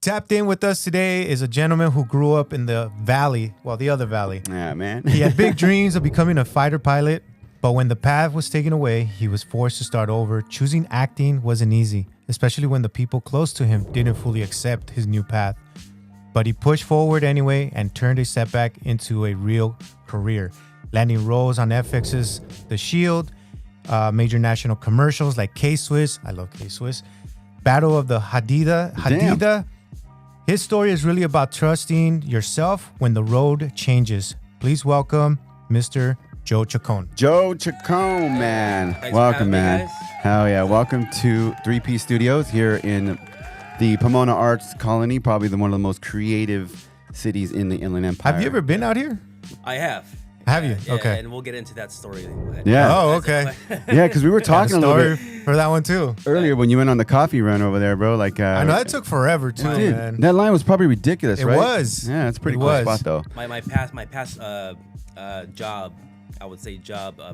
Tapped in with us today is a gentleman who grew up in the valley, the other valley. Yeah, man. He had big dreams of becoming a fighter pilot, but when the path was taken away, he was forced to start over. Choosing acting wasn't easy, especially when the people close to him didn't fully accept his new path. But he pushed forward anyway and turned a setback into a real career, landing roles on FX's The Shield, major national commercials like K-Swiss. I love K-Swiss. Battle of the Haditha. His story is really about trusting yourself when the road changes. Please welcome Mr. Joe Chacon. Joe Chacon, man. Thanks Welcome, for having man. me, guys. Hell yeah. Welcome to 3P Studios here in the Pomona Arts Colony, probably one of the most creative cities in the Inland Empire. Have you ever been out here? I have. Have you? Yeah, Okay. and we'll get into that story. Yeah. Oh, okay. Yeah, because we were talking a little Story bit for that one too. earlier when you went on the coffee run over there, bro. Like, I know that took forever too, dude, man. that line was probably ridiculous, It right? was. Yeah, it's a pretty It cool was. spot, though. My past job, I would say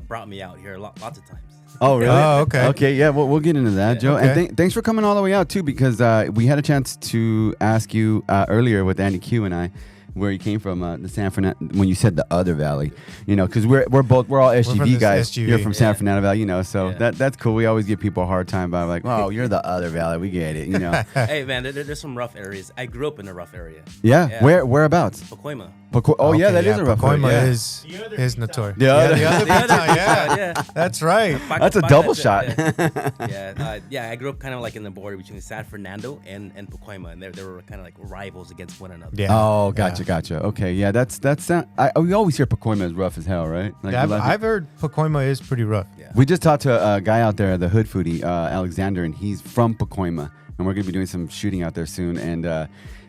brought me out here lots of times. Oh, really? Oh, okay. Okay, yeah, we'll get into that, Joe. Okay. And thanks for coming all the way out, too, because we had a chance to ask you earlier with Andy Q and I where you came from, the San Fernando, when you said the other valley, you know, because we're all SGV from the guys. SGV. You're from San Yeah. Fernando Valley, you know, so Yeah. that's cool. We always give people a hard time by like, oh, you're the other valley. We get it, you know. Hey, man, there's some rough areas. I grew up in a rough area. Yeah, Yeah. whereabouts? Pacoima. Oh, yeah, that is a rough Pacoima area. is notorious. The other- the other big town, yeah. Yeah. That's right. That's a double shot. Yeah, I grew up kind of like in the border between San Fernando and Pacoima, and they were kind of like rivals against one another. Yeah. Oh, gotcha. Okay, yeah, that's we always hear Pacoima is rough as hell, right? Like, Yeah, a lot of I've heard Pacoima is pretty rough. Yeah. We just talked to a guy out there, the hood foodie, Alexander, and he's from Pacoima, and we're gonna be doing some shooting out there soon, and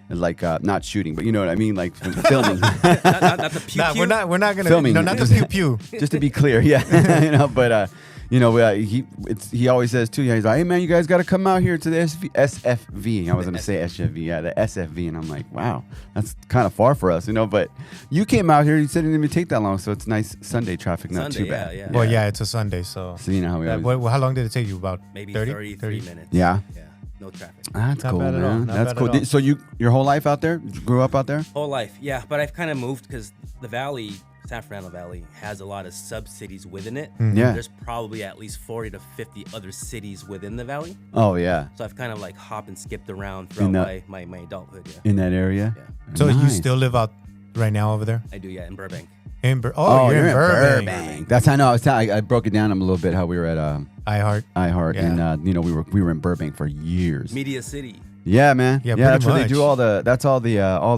not shooting, but you know what I mean, like filming. not the pew Nah, pew. we're not gonna Filming. No, not the pew pew. Just to be clear, yeah, you know, but he always says too, yeah, he's like, hey man, you guys got to come out here to the SFV. I was gonna say SFV, yeah, the SFV, and I'm like, wow, that's kind of far for us, you know, but you came out here, you said it didn't even take that long, so it's nice Sunday traffic, not Sunday, too bad. yeah. Well, yeah, it's a Sunday, so. So you know how we always, How long did it take you? About Maybe 30? 33 minutes. yeah. Yeah. No traffic. That's Not cool, bad at all. man. Not That's bad cool. at all. So your whole life out there? You grew up out there? Whole life, yeah. But I've kind of moved because the valley, San Fernando Valley, has a lot of sub-cities within it. Yeah. There's probably at least 40 to 50 other cities within the valley. Oh yeah, So I've kind of like hopped and skipped around throughout my adulthood, yeah. in that area. Yeah. So you Nice. still live out right now over there? I do, yeah, in Burbank. Oh, you're in Burbank. That's I know. I broke it down a little bit how we were at iHeart. iHeart, Yeah. and we were in Burbank for years. Media City. Yeah, man. Yeah, that's pretty where they much. do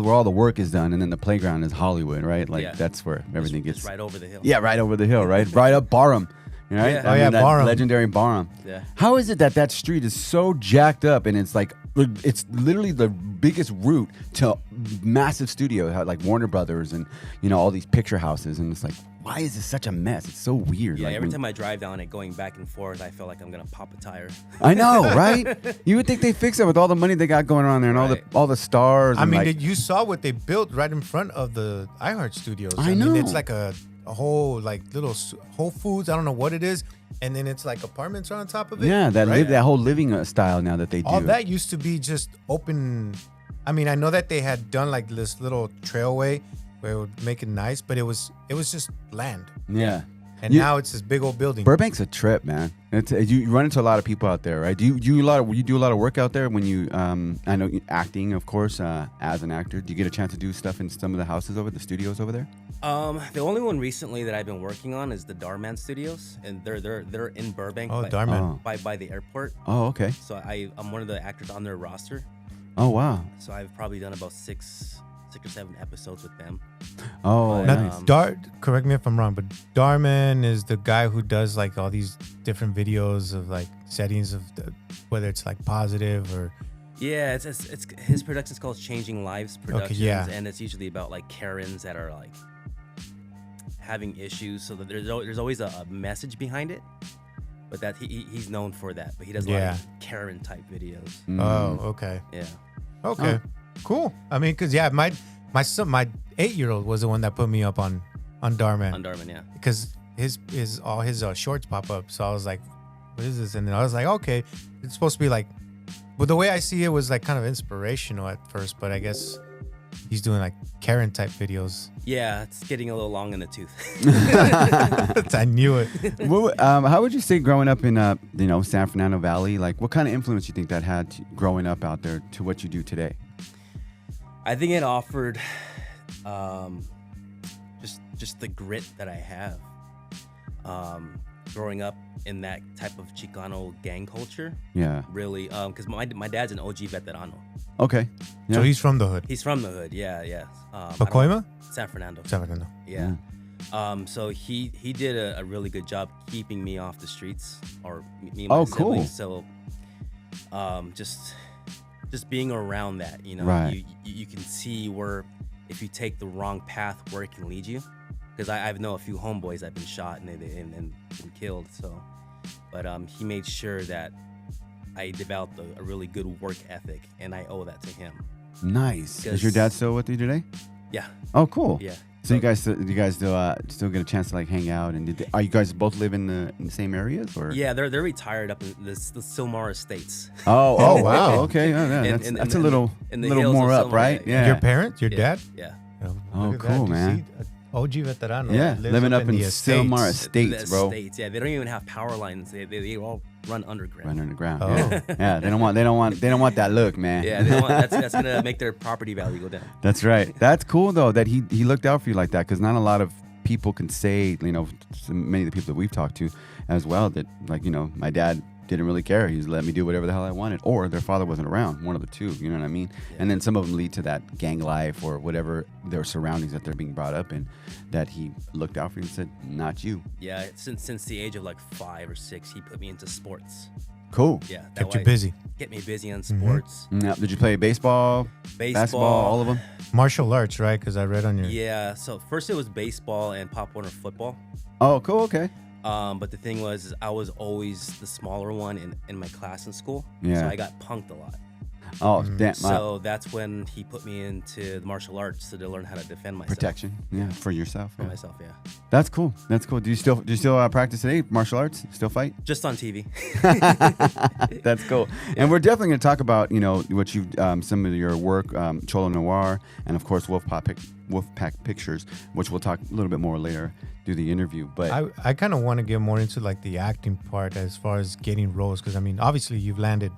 where all the work is done, and then the playground is Hollywood, right? Like Yeah. that's where everything It's gets. right over the hill. Yeah, right over the hill, right? Right up Barham, right? Yeah. Oh, yeah, that Barham. legendary Barham. Yeah. How is it that street is so jacked up, and it's like it's literally the biggest route to massive studio, like Warner Brothers, and you know all these picture houses, and it's like, why is this such a mess? It's so weird. Yeah, like, every time I drive down it, going back and forth, I feel like I'm gonna pop a tire. I know, right? You would think they fix it with all the money they got going on there, and Right. all the stars. I and mean, like, you saw what they built right in front of the iHeart Studios. I mean, know. it's like a whole like little Whole Foods. I don't know what it is, and then it's like apartments are on top of it. yeah, right? that whole living style now that they do. All that used to be just open. I mean, I know that they had done like this little trailway where it would make it nice, but it was just land. Yeah. And You- now it's this big old building. Burbank's a trip, man. You run into a lot of people out there, right? Do you do a lot of work out there when you? I know acting, of course, as an actor. Do you get a chance to do stuff in some of the houses the studios over there? The only one recently that I've been working on is the Darman Studios, and they're in Burbank. Oh, by, Darman. by the airport. Oh, okay. So I'm one of the actors on their roster. Oh, wow. So I've probably done about six or 7 episodes with them. Oh, But, nice. Correct me if I'm wrong, but Darman is the guy who does like all these different videos of like settings of whether it's like positive or. Yeah, it's his production's called Changing Lives Productions, yeah. and it's usually about like Karens that are like having issues. So that there's always a message behind it. But that he's known for that. But he does a lot of Karen type videos. Mm. Oh, okay. Yeah. Okay. Cool. I mean, because my son, my 8-year-old was the one that put me up on Darman. On Darman, yeah. Because all his shorts pop up. So I was like, what is this? And then I was like, okay, it's supposed to be like But the way I see it was like kind of inspirational at first, but I guess he's doing like Karen type videos. Yeah, it's getting a little long in the tooth. I knew it. How would you say growing up in San Fernando Valley, like what kind of influence do you think that had growing up out there to what you do today? I think it offered just the grit that I have. Growing up in that type of Chicano gang culture. Yeah. Really, because my dad's an OG veterano. Okay. Yeah. So he's from the hood. He's from the hood, yeah. Pacoima? San Fernando. San Fernando. Yeah. So he did a really good job keeping me off the streets, or me and my siblings. Cool. So, just being around that, Right. you can see where if you take the wrong path, where it can lead you. Because I know a few homeboys that have been shot and been killed. So, but he made sure that I developed a really good work ethic, and I owe that to him. Nice. Is your dad still with you today? Yeah. Oh, cool. Yeah. So you guys still get a chance to like hang out, and are you guys both live in the same areas, or? Yeah, they're retired up in the Silmar Estates. Oh wow. Okay. Yeah, that's a little more up, right? Yeah. Your parents? Your dad? Yeah. Oh, cool, man. OG veterano. Yeah, lives living up in the Silmar Estates. Estates, bro. Yeah, they don't even have power lines. They all run underground. Run underground. Oh. Yeah, they don't want that look, man. Yeah, that's gonna make their property value go down. That's right. That's cool though that he looked out for you like that, because not a lot of people can say, many of the people that we've talked to as well, that like, my dad didn't really care. He just let me do whatever the hell I wanted, or their father wasn't around, one of the two, you know what I mean? Yeah. And then some of them lead to that gang life or whatever their surroundings that they're being brought up in, that he looked out for you and said, not you. Yeah, since the age of like 5 or 6, he put me into sports. Cool. Yeah, Kept you busy. Get me busy on sports. Now, did you play baseball, basketball, all of them? Martial arts, right? Because I read on your... Yeah, so first it was baseball and Pop Warner football. Oh, cool. Okay. But the thing was, I was always the smaller one in my class in school. Yeah. So I got punked a lot. Oh, damn. So that's when he put me into the martial arts to learn how to defend myself. Protection. Yeah, for yourself. For myself, yeah. That's cool. That's cool. Do you still practice today? Martial arts? Still fight? Just on TV. That's cool. Yeah. And we're definitely going to talk about what you've some of your work, Cholo Noir, and of course Wolfpack Pictures, which we'll talk a little bit more later through the interview. But I kind of want to get more into like the acting part as far as getting roles, because I mean, obviously you've landed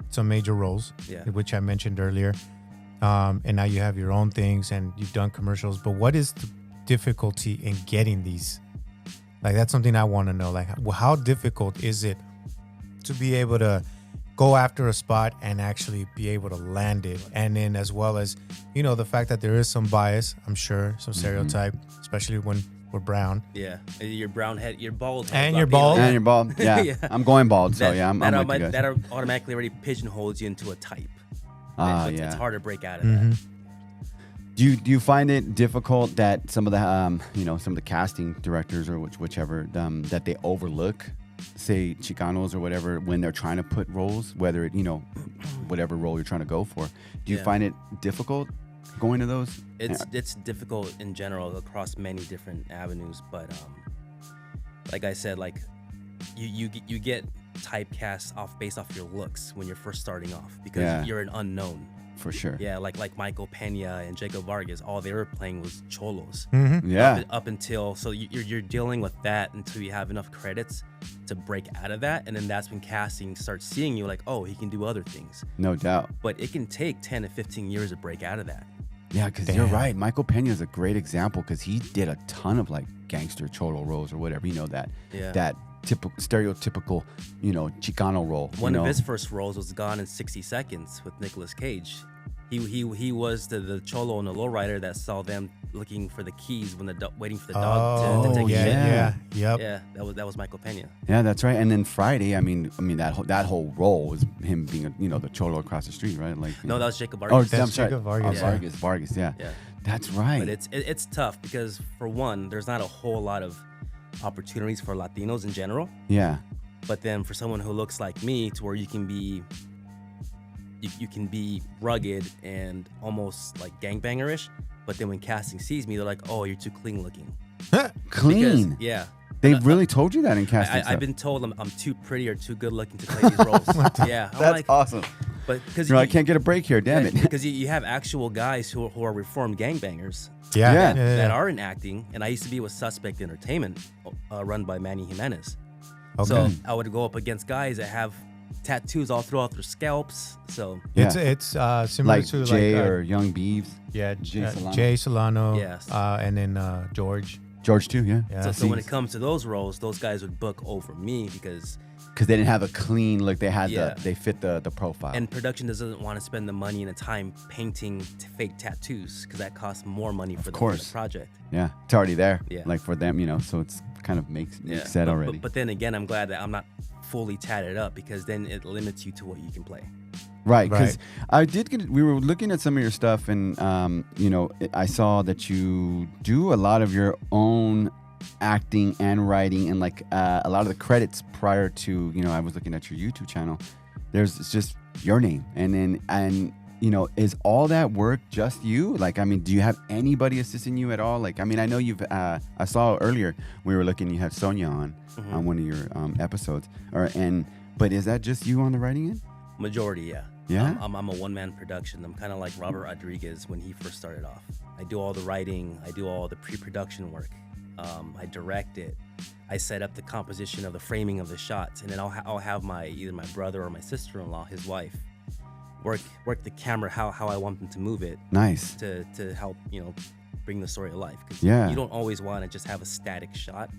some major roles, which I mentioned earlier, and now you have your own things and you've done commercials. But what is the difficulty in getting these? Like, that's something I want to know. Like, how difficult is it to be able to go after a spot and actually be able to land it? And then as well as, the fact that there is some bias, I'm sure, some stereotype, especially when we're brown. Yeah, you're brown head, you're bald. And you're bald. And you're bald. Yeah. Yeah. I'm going bald, so I'm with you guys. That automatically already pigeonholes you into a type. It's hard to break out of that. Do you find it difficult that some of the some of the casting directors or whichever that they overlook, say Chicanos or whatever, when they're trying to put roles, whether it whatever role you're trying to go for? Do you find it difficult going to those? It's difficult in general across many different avenues, but like I said, like you get typecast based off your looks when you're first starting off, because you're an unknown. For sure. Yeah, like Michael Pena and Jacob Vargas, all they were playing was cholos. Yeah. Up until, so you're dealing with that until you have enough credits to break out of that, and then that's when casting starts seeing you like, oh, he can do other things. No doubt. But it can take 10 to 15 years to break out of that. Yeah, because you're right. Michael Pena is a great example, because he did a ton of like gangster cholo roles or whatever. That stereotypical, Chicano role. One of his first roles was Gone in 60 Seconds with Nicolas Cage. He was the cholo and the lowrider that saw them looking for the keys when waiting for the dog to take a shit. Yeah, that was Michael Pena. Yeah, that's right. And then Friday, I mean that whole role was him being the cholo across the street, right? Like that was Jacob Vargas. Oh, I'm sorry. Jacob Vargas. Vargas. Yeah. That's right. But it's tough because, for one, there's not a whole lot of opportunities for Latinos in general. Yeah. But then for someone who looks like me, to where you can be rugged and almost like gangbangerish, but then when casting sees me, they're like, "Oh, you're too clean looking." Clean. Because, They really told you that in casting. I've been told I'm too pretty or too good looking to play these roles. Yeah, that's awesome. But because I can't get a break here. Damn it. Because you have actual guys who are reformed gangbangers. Yeah. That are in acting, and I used to be with Suspect Entertainment, run by Manny Jimenez. Okay. So I would go up against guys that have tattoos all throughout their scalps. So It's similar like to Jay like or Young Beeves. yeah, Jay Solano. Jay Solano. Yes. And then George. George too, yeah. Yeah. so when it comes to those roles, those guys would book over me because they didn't have a clean look. They had Yeah. they fit the profile. and production doesn't want to spend the money and the time painting fake tattoos because that costs more money for the project. yeah, it's already there. Yeah. Like for them, so it's kind of makes set But- already. But then again, I'm glad that I'm not fully tatted up because then it limits you to what you can play. Right, because Right. we were looking at some of your stuff, and I saw that you do a lot of your own acting and writing, and like a lot of the credits prior to, I was looking at your YouTube channel. It's just your name, and is all that work just you? Like, I mean, do you have anybody assisting you at all? Like, I mean, I know you've. I saw earlier we were looking. You had Sonia on one of your episodes, but is that just you on the writing end? Majority, yeah. Yeah? I'm a one-man production. I'm kind of like Robert Rodriguez when he first started off. I do all the writing. I do all the pre-production work. I direct it. I set up the composition of the framing of the shots, and then I'll have either my brother or my sister-in-law, his wife, work the camera how I want them to move it. Nice. To help bring the story to life. Because you don't always want to just have a static shot.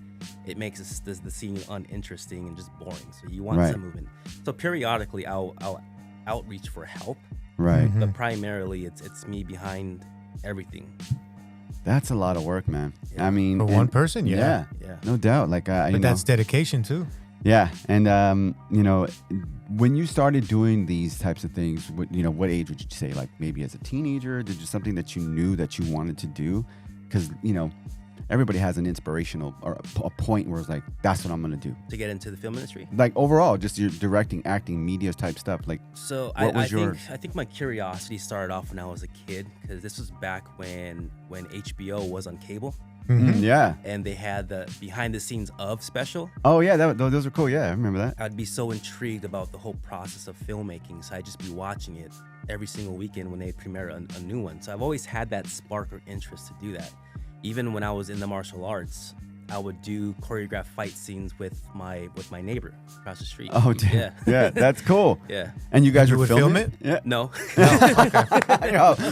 It makes the scene uninteresting and just boring. So you want some movement. So periodically I'll outreach for help. Right. But primarily it's me behind everything. That's a lot of work, man. Yeah. I mean, For one person, yeah. no doubt. Like, But that's dedication too. yeah, and when you started doing these types of things, what age would you say? Like maybe as a teenager, did you something that you knew that you wanted to do? Because everybody has an inspirational or a point where it's like, that's what I'm gonna do. To get into the film industry. Like overall, just your directing, acting, media type stuff. Like, so I think my curiosity started off when I was a kid, because this was back when HBO was on cable. Yeah. And they had the behind the scenes of special. Oh yeah, those are cool. Yeah, I remember that. I'd be so intrigued about the whole process of filmmaking, so I'd just be watching it every single weekend when they premiere a new one. So I've always had that spark or interest to do that. Even when I was in the martial arts, I would do choreographed fight scenes with my neighbor across the street. Oh, damn. Yeah. Yeah, that's cool. Yeah. And you guys You were would film it? Yeah. No.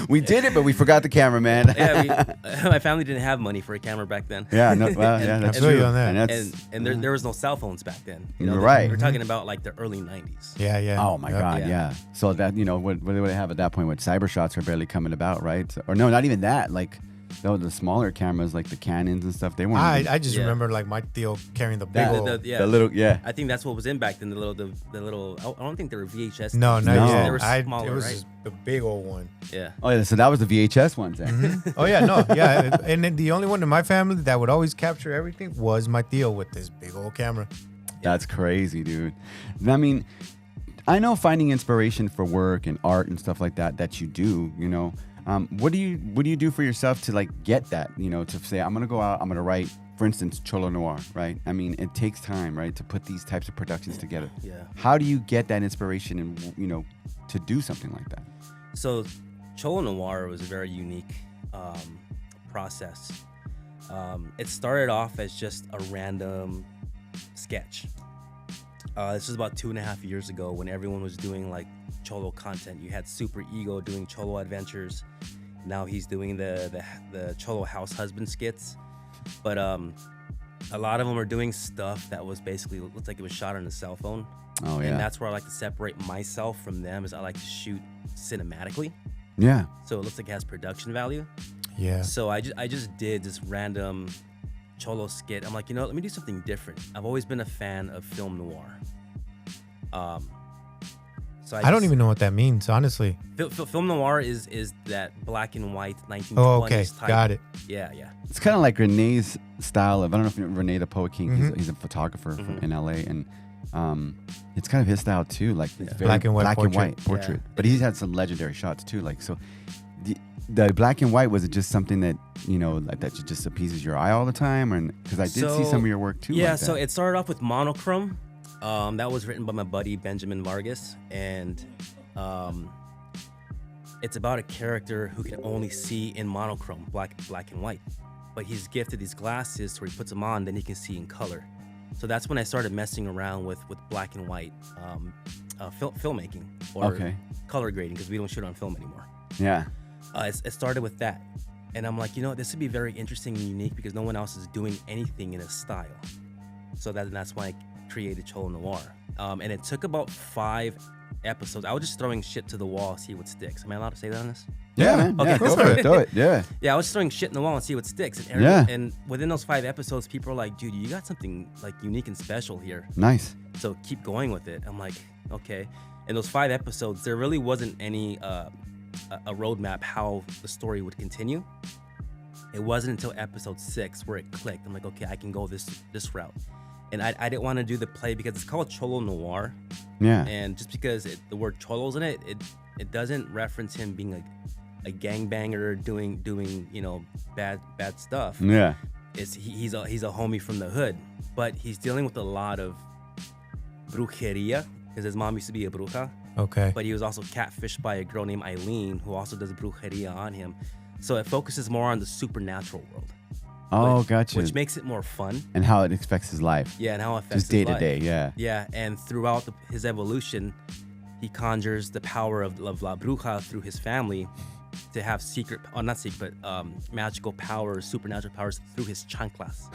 We did it, but we forgot the camera, man. Yeah, my family didn't have money for a camera back then. Yeah, no, well, yeah, that's I feel you true. on that. And that's, And there was no cell phones back then. Right. We're talking about like the early 90s. Yeah. oh my God, Yeah. yeah. So that what do they have at that point? What cyber shots are barely coming about, right? Or no, not even that. Like the smaller cameras, like the Canons and stuff. They weren't. I just remember like my Theo carrying the big old. the little, I I think that's what was in back then. The little. I don't think they were VHS. No, No. yet. They were smaller, it was right? the big old one. Yeah. Oh yeah. So that was the VHS ones then. Oh yeah, no, yeah. And then the only one in my family that would always capture everything was my Theo with this big old camera. That's crazy, dude. I mean, I know finding inspiration for work and art and stuff like that you do, what do you do for yourself to like get that, to say, I'm going to go out, I'm going to write, for instance, Cholo Noir, right? I mean, it takes time, right, to put these types of productions together. Yeah. How do you get that inspiration and, to do something like that? So Cholo Noir was a very unique process. It started off as just a random sketch. This was about 2.5 years ago when everyone was doing like Cholo content. You had Super Ego doing Cholo Adventures. Now he's doing the Cholo House Husband skits. But a lot of them are doing stuff that was basically looked like it was shot on a cell phone. Oh, yeah. And that's where I like to separate myself from them, is I like to shoot cinematically. Yeah. So it looks like it has production value. Yeah. So I just did this random Cholo skit. I'm like, let me do something different. I've always been a fan of film noir. So I don't even know what that means, honestly. Film noir is that black and white 1920s Oh, okay. type. Got it. Yeah. It's kind of like Renee's style of, I don't know if you know Rene the Poet King, he's a photographer in LA, and it's kind of his style too, like it's very Black and white portrait. Yeah. But he's had some legendary shots too, like so. The black and white, was it just something that like that just appeases your eye all the time, or because I did see some of your work too? Yeah, like so that. it started off with monochrome. That was written by my buddy Benjamin Vargas, and It's about a character who can only see in monochrome, black and white. But he's gifted these glasses where he puts them on, then he can see in color. So that's when I started messing around with black and white filmmaking or color grading, because we don't shoot on film anymore. Yeah. It started with that. And I'm like, this would be very interesting and unique because no one else is doing anything in a style. So that's why I created Cholo Noir. And it took about 5 episodes. I was just throwing shit to the wall, see what sticks. Am I allowed to say that on this? Yeah, man. Okay, Yeah, go for it. Do it. Yeah. Yeah, I was just throwing shit in the wall and see what sticks. And, and within those 5 episodes, people are like, dude, you got something like unique and special here. Nice. So keep going with it. I'm like, okay. In those 5 episodes, there really wasn't any a roadmap how the story would continue. It wasn't until episode 6 where it clicked. I'm like, okay, I can go this route. And I didn't want to do the play because it's called Cholo Noir. Yeah. And just because the word Cholo's in it, it doesn't reference him being a gangbanger doing bad stuff. Yeah. He's a homie from the hood, but he's dealing with a lot of brujeria because his mom used to be a bruja. Okay. But he was also catfished by a girl named Eileen who also does brujeria on him. So it focuses more on the supernatural world. Oh, gotcha. Which makes it more fun. And how it affects his life. Yeah, and how it affects just day his to life. day, yeah. Yeah, and throughout his evolution, he conjures the power of La Bruja through his family to have magical powers, supernatural powers through his chanclas.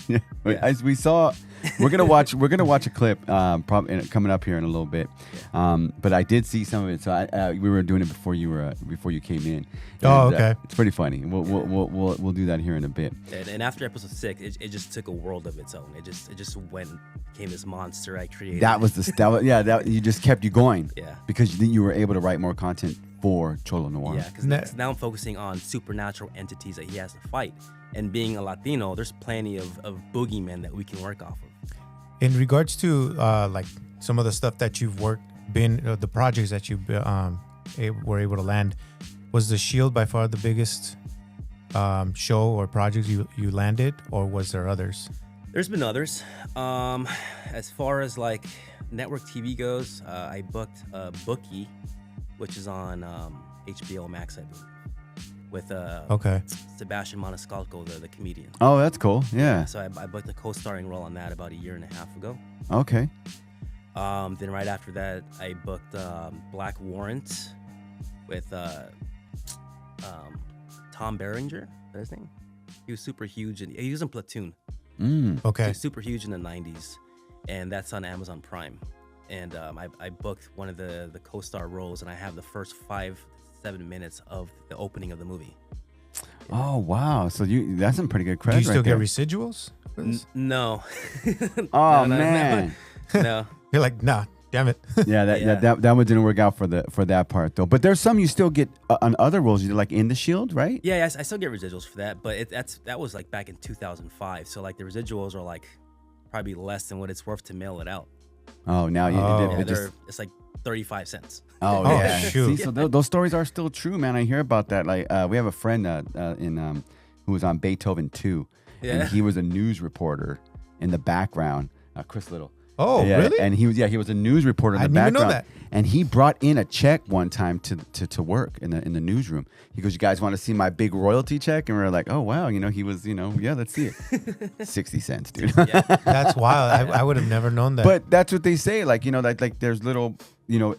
Yeah. As we saw, we're gonna watch a clip coming up here in a little bit. But I did see some of it, so we were doing it before you came in. And, okay. It's pretty funny. We'll do that here in a bit. And after episode 6, it just took a world of its own. It just became this monster I created. That you just kept you going. Yeah. Because you were able to write more content for Cholo Noir. Yeah, because now I'm focusing on supernatural entities that he has to fight. And being a Latino, there's plenty of boogeymen that we can work off of. In regards to like some of the stuff that you've the projects that you were able to land, was The Shield by far the biggest show or project you landed, or was there others? There's been others. As far as like network TV goes, I booked Bookie, which is on HBO Max, I believe, with Sebastian Maniscalco, the comedian. Oh, that's cool. Yeah. So I booked a co-starring role on that about 1.5 years ago. Okay. Then right after that, I booked Black Warrant with Tom Berenger. Is that his name? He was super huge, and he was in Platoon. Okay. He was super huge in the 90s, and that's on Amazon Prime. And I booked one of the co-star roles, and I have the first 5-7 minutes of the opening of the movie. Oh wow! So that's some pretty good credit. Do you still get residuals? No. Oh man. No. You're like, nah, damn it. That one didn't work out for that part though. But there's some you still get on other roles. You did like in The Shield, right? Yeah, I still get residuals for that, but that was like back in 2005. So like the residuals are like probably less than what it's worth to mail it out. Oh, now it's like 35 cents. Oh yeah, shoot. See, so those stories are still true, man. I hear about that. Like we have a friend who was on Beethoven 2, and he was a news reporter in the background. Chris Little. Oh, yeah, really? And he was a news reporter in the background. I didn't even know that. And he brought in a check one time to work in the newsroom. He goes, "You guys want to see my big royalty check?" And we were like, "Oh wow, he was, yeah, let's see it." 60 cents, dude. Yeah. That's wild. I would have never known that. But that's what they say. Like, like there's little,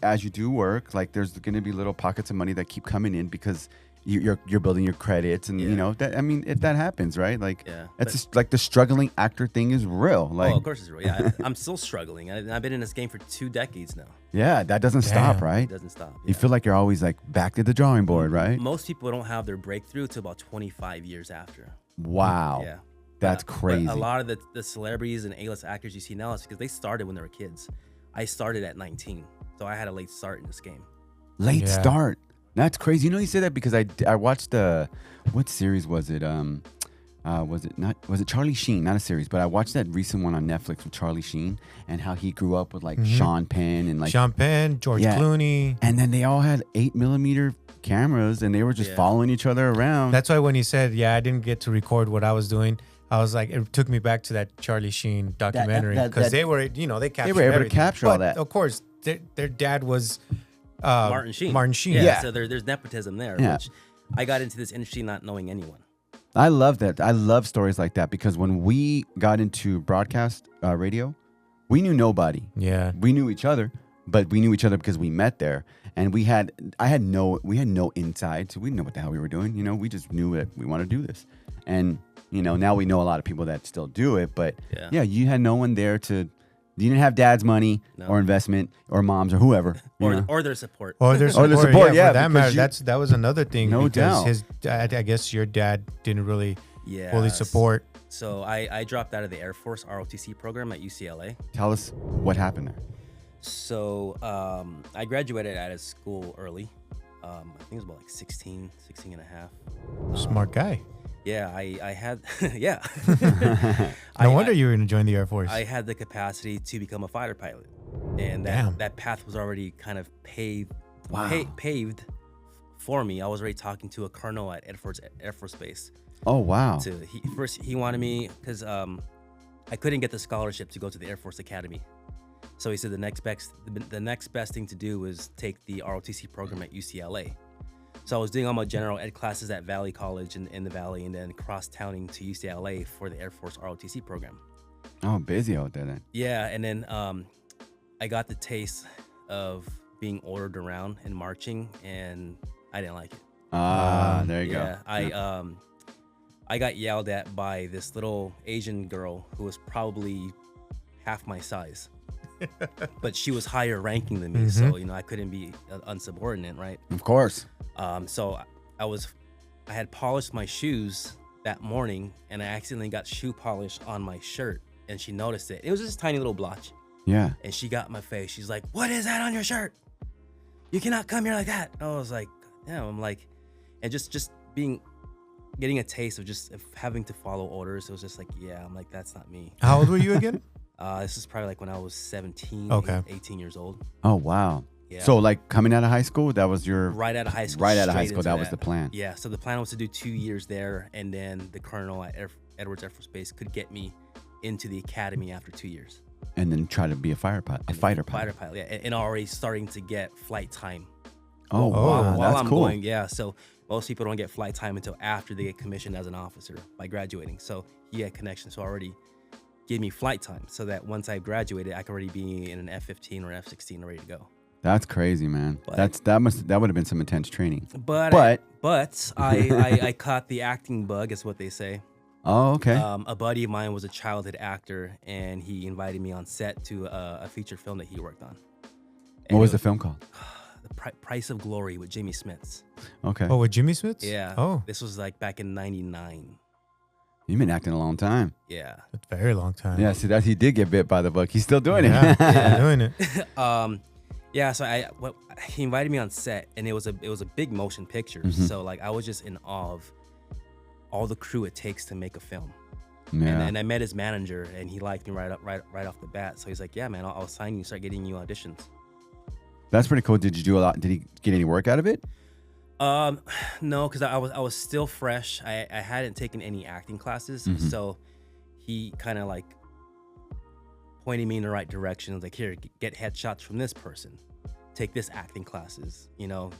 as you do work, like there's going to be little pockets of money that keep coming in because you're building your credits, and that happens, right? Like, it's just like the struggling actor thing is real. Like, of course it's real. Yeah, I'm still struggling. I've been in this game for 2 decades now. Yeah, that doesn't stop, right? It doesn't stop. You feel like you're always like back to the drawing board, right? Most people don't have their breakthrough till about 25 years after. Wow. Yeah. That's crazy. A lot of the celebrities and A-list actors you see now is because they started when they were kids. I started at 19, so I had a late start in this game. Late start. That's crazy. You say that because I watched what series was it? Was it Charlie Sheen? Not a series, but I watched that recent one on Netflix with Charlie Sheen and how he grew up with like Sean Penn and like Sean Penn, George Clooney, and then they all had 8mm cameras and they were just following each other around. That's why when he said, "I didn't get to record what I was doing," I was like, it took me back to that Charlie Sheen documentary because they were, they captured. They were able to capture all but that. Of course, their dad was Martin Sheen. Martin Sheen. Yeah. So there's nepotism there. Yeah. Which I got into this industry not knowing anyone. I love that. I love stories like that because when we got into broadcast radio, we knew nobody. Yeah. We knew each other, but we knew each other because we met there, and we had no inside, so we didn't know what the hell we were doing. We just knew that we want to do this, and now we know a lot of people that still do it. But yeah, you had no one there to. You didn't have dad's money or investment or mom's or whoever. Or their support. Or their support. Yeah, for that matter, because that was another thing. No because doubt. His dad, I guess your dad didn't really Yes. fully support. So I dropped out of the Air Force ROTC program at UCLA. Tell us what happened there. So I graduated out of school early. I think it was about like 16 and a half. Smart guy. Yeah, I had, yeah. No wonder you were going to join the Air Force. I had the capacity to become a fighter pilot. And Damn. that path was already kind of paved for me. I was already talking to a colonel at Air Force Base. Oh, wow. He wanted me, because I couldn't get the scholarship to go to the Air Force Academy. So he said the next best thing to do was take the ROTC program at UCLA. So I was doing all my general ed classes at Valley College in the Valley, and then cross-towning to UCLA for the Air Force ROTC program. Oh, busy out there then. Yeah, and then I got the taste of being ordered around and marching, and I didn't like it. There you Yeah, go. I got yelled at by this little Asian girl who was probably half my size. But she was higher ranking than me, so I couldn't be unsubordinate, right? Of course. So I had polished my shoes that morning, and I accidentally got shoe polish on my shirt, and she noticed it. It was just a tiny little blotch. Yeah. And she got in my face. She's like, "What is that on your shirt? You cannot come here like that." I was like, "Yeah." I'm like, and just getting a taste of just having to follow orders. It was just like, yeah. I'm like, that's not me. How old were you again? This is probably like when I was 17, 18 years old. Oh, wow. Yeah. So like coming out of high school, that was your... Right out of high school. Right out of high straight school, into that was the plan. Yeah, so the plan was to do 2 years there, and then the colonel at Edwards Air Force Base could get me into the academy after 2 years. And then try to be a fighter pilot. Fighter pilot, yeah. And already starting to get flight time. Oh, wow. While That's I'm cool. going, yeah. So most people don't get flight time until after they get commissioned as an officer by graduating. So he had connections, so already gave me flight time so that once I graduated, I could already be in an F-15 or F-16 ready to go. That's crazy, man. But- that would have been some intense training. But I caught the acting bug, is what they say. Oh, okay. A buddy of mine was a childhood actor, and he invited me on set to a feature film that he worked on. What was the film called? The Price of Glory with Jimmy Smits. Okay. Oh, with Jimmy Smits? Yeah. Oh, This was like back in '99. You've been acting a long time. Yeah. that's a very long time. Yeah, see that he did get bit by the bug. He's still doing Yeah, it. yeah. Doing it. Yeah. So he invited me on set, and it was a big motion picture. Mm-hmm. So like I was just in awe of all the crew it takes to make a film. Yeah. And I met his manager, and he liked me right off the bat. So he's like, "Yeah, man, I'll sign you. Start getting you auditions." That's pretty cool. Did you do a lot? Did he get any work out of it? No, because I was still fresh. I hadn't taken any acting classes, so he kind of like pointed me in the right direction. Like, here, get headshots from this person, take this acting classes,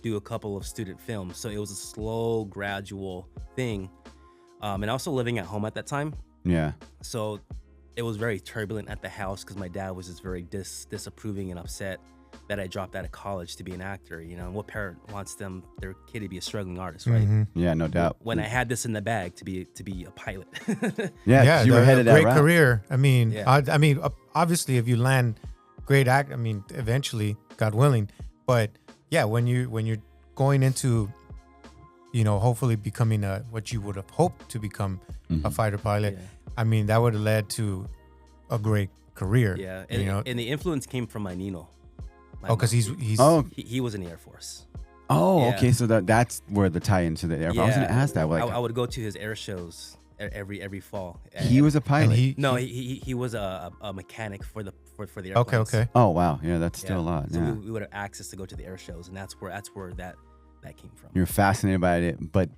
do a couple of student films. So it was a slow, gradual thing. And also living at home at that time, Yeah. so it was very turbulent at the house because my dad was just very disapproving and upset that I dropped out of college to be an actor. And what parent wants their kid to be a struggling artist, right? Yeah, no doubt. When I had this in the bag to be a pilot. Yeah, 'cause you were the headed that great route. career. I mean, Yeah. I mean, obviously, if you land great act, I mean, eventually, God willing. But yeah, when you're going into, hopefully becoming what you would have hoped to become a fighter pilot. Yeah. I mean, that would have led to a great career. Yeah, and and the influence came from my Nino. because he's He was in the Air Force. Oh, Yeah. okay. So that's where the tie into the Air Force. I was going to ask that. Like, I would go to his air shows every fall. he was a pilot. No, he was a mechanic for the airplanes. okay. Oh, wow. Yeah, that's still a lot. So Yeah. we would have access to go to the air shows, and that's where that came from. You're fascinated by it, but,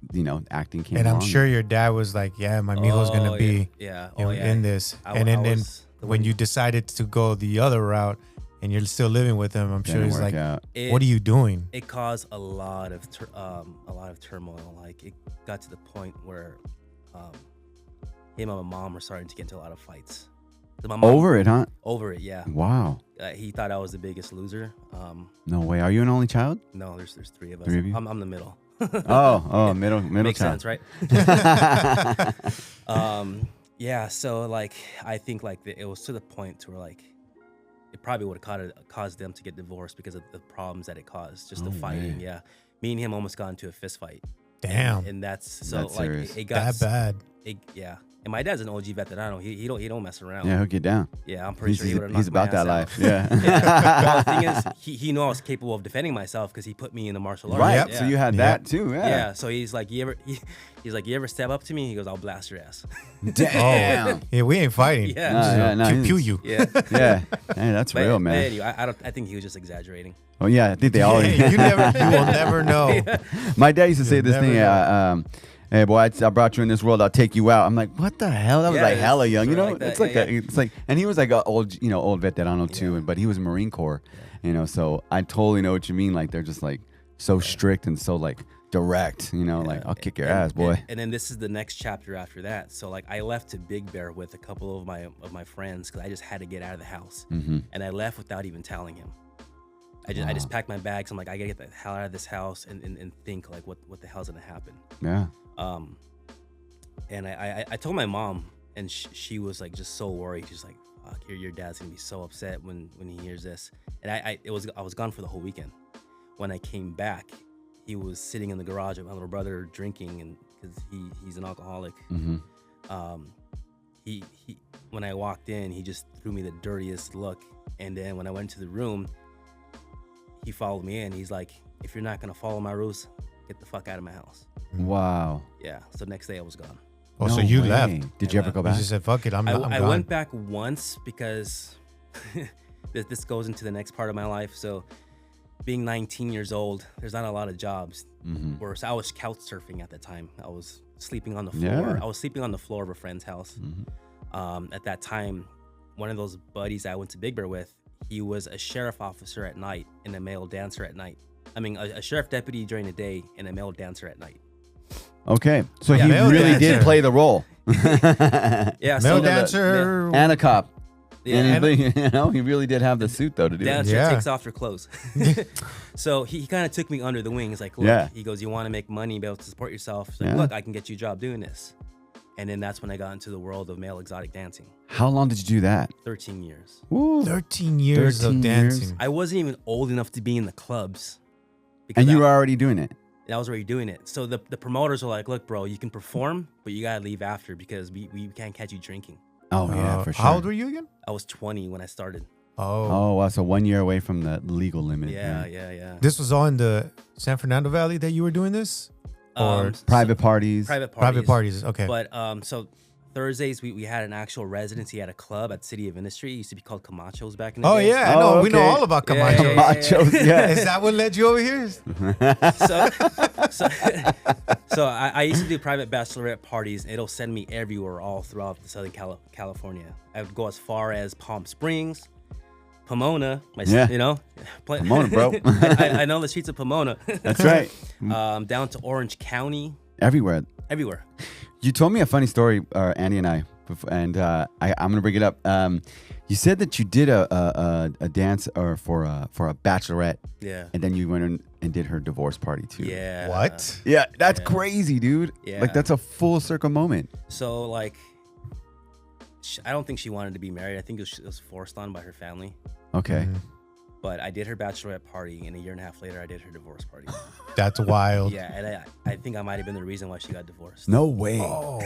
acting came And I'm along. sure your dad was like, "Yeah, my mijo's gonna be yeah. in this." I and then was- when you decided to go the other route, and you're still living with him, I'm sure Didn't he's work like, out. what are you doing? It caused a lot of turmoil. Like it got to the point where him and my mom were starting to get into a lot of fights. So my mom, Over it, huh? Over it, yeah. Wow. He thought I was the biggest loser. No way. Are you an only child? No, there's three of us. Three of you? I'm the middle. Middle Makes child. sense, right? Yeah. So like, I think like it was to the point to where like, it probably would have caused them to get divorced because of the problems that it caused. Just the fighting. way. Yeah. Me and him almost got into a fist fight. Damn. And that's so That's like serious. it got That bad. yeah. And my dad's an OG veterano. He don't mess around. Yeah, he'll get down. Yeah, I'm pretty sure he would have He's knocked my about that ass life. out. Yeah. Yeah. Well, the thing is, he knew I was capable of defending myself because he put me in the martial arts. Right. Yep. Yeah. So you had that too. Yeah. Yeah. So he's like, you ever step up to me? He goes, I'll blast your ass. Damn. Yeah, we ain't fighting. Yeah. No, Pew, he's- pew you. Yeah. Yeah. Hey, that's But real, man. Anyway, I think he was just exaggerating. Oh yeah, I think they all. Hey, you will never know. My dad used to say You'll this never thing. know. Hey boy, I brought you in this world. I'll take you out. I'm like, what the hell? That was Yeah, like it's hella young, you sort know. of like It's that, like yeah, it's like, and he was like a old veterano too, but he was Marine Corps, you know. So I totally know what you mean. Like they're just like so strict and so like direct, you know. Like I'll kick your ass, boy. And then this is the next chapter after that. So like I left to Big Bear with a couple of my friends because I just had to get out of the house, and I left without even telling him. I just packed my bags. I'm like, I gotta get the hell out of this house and think like what the hell's gonna happen. Yeah. And I told my mom, and she was like just so worried. She's like, "Fuck, your dad's gonna be so upset when he hears this." And I was gone for the whole weekend. When I came back, he was sitting in the garage with my little brother drinking, and because he's an alcoholic. He when I walked in, he just threw me the dirtiest look. And then when I went to the room, he followed me in. He's like, "If you're not gonna follow my rules, get the fuck out of my house." Wow. Yeah. So next day I was gone. Oh, so No you way. left. Did you ever go You back? just said, fuck it. I'm I gone. went back once because this goes into the next part of my life. So being 19 years old, there's not a lot of jobs. So I was couch surfing at the time. I was sleeping on the floor. Yeah. I was sleeping on the floor of a friend's house. At that time, one of those buddies I went to Big Bear with, he was a sheriff officer at night and a male dancer at night. I mean, a sheriff deputy during the day and a male dancer at night. Okay, so Yeah, he male really dancer. did play the role. Yeah, Male so dancer. And a cop. Yeah, And he really did have the suit though to do it. dancer Yeah. takes off her clothes. So he kind of took me under the wing. He's like, look, Yeah. he goes, you want to make money, be able to support yourself. He's like, Yeah. look, I can get you a job doing this. And then that's when I got into the world of male exotic dancing. How long did you do that? 13 years. Woo. 13 years 13 of years. dancing. I wasn't even old enough to be in the clubs. because And you I- were already doing it. I was already doing it. So the promoters were like, look, bro, you can perform, but you got to leave after because we can't catch you drinking. Oh yeah, for sure. How old were you again? I was 20 when I started. Oh. Oh wow, so 1 year away from the legal limit. Yeah. This was all in the San Fernando Valley that you were doing this? Or Private parties. Private parties. private parties? Okay. But so Thursdays we had an actual residency at a club at City of Industry. It used to be called Camacho's back in the oh, day. yeah. I Oh, know. We know okay. all about Yeah, Camacho. yeah, Machos, yeah. Is that what led you over here? So I used to do private bachelorette parties, and it'll send me everywhere all throughout the Southern California. I would go as far as Palm Springs, Pomona, Yeah. you know, Pomona, bro. I know the streets of Pomona. That's right. Down to Orange County, Everywhere. everywhere. You told me a funny story, Andy and I, and I'm gonna bring it up. You said that you did a dance or for a bachelorette, Yeah. and then you went in and did her divorce party too. Yeah. What? Yeah, that's crazy, dude. Yeah. Like that's a full circle moment. So like, I don't think she wanted to be married. I think it was forced on by her family. Okay. But I did her bachelorette party, and a year and a half later, I did her divorce party. That's wild. Yeah, and I think I might have been the reason why she got divorced. No way. Oh.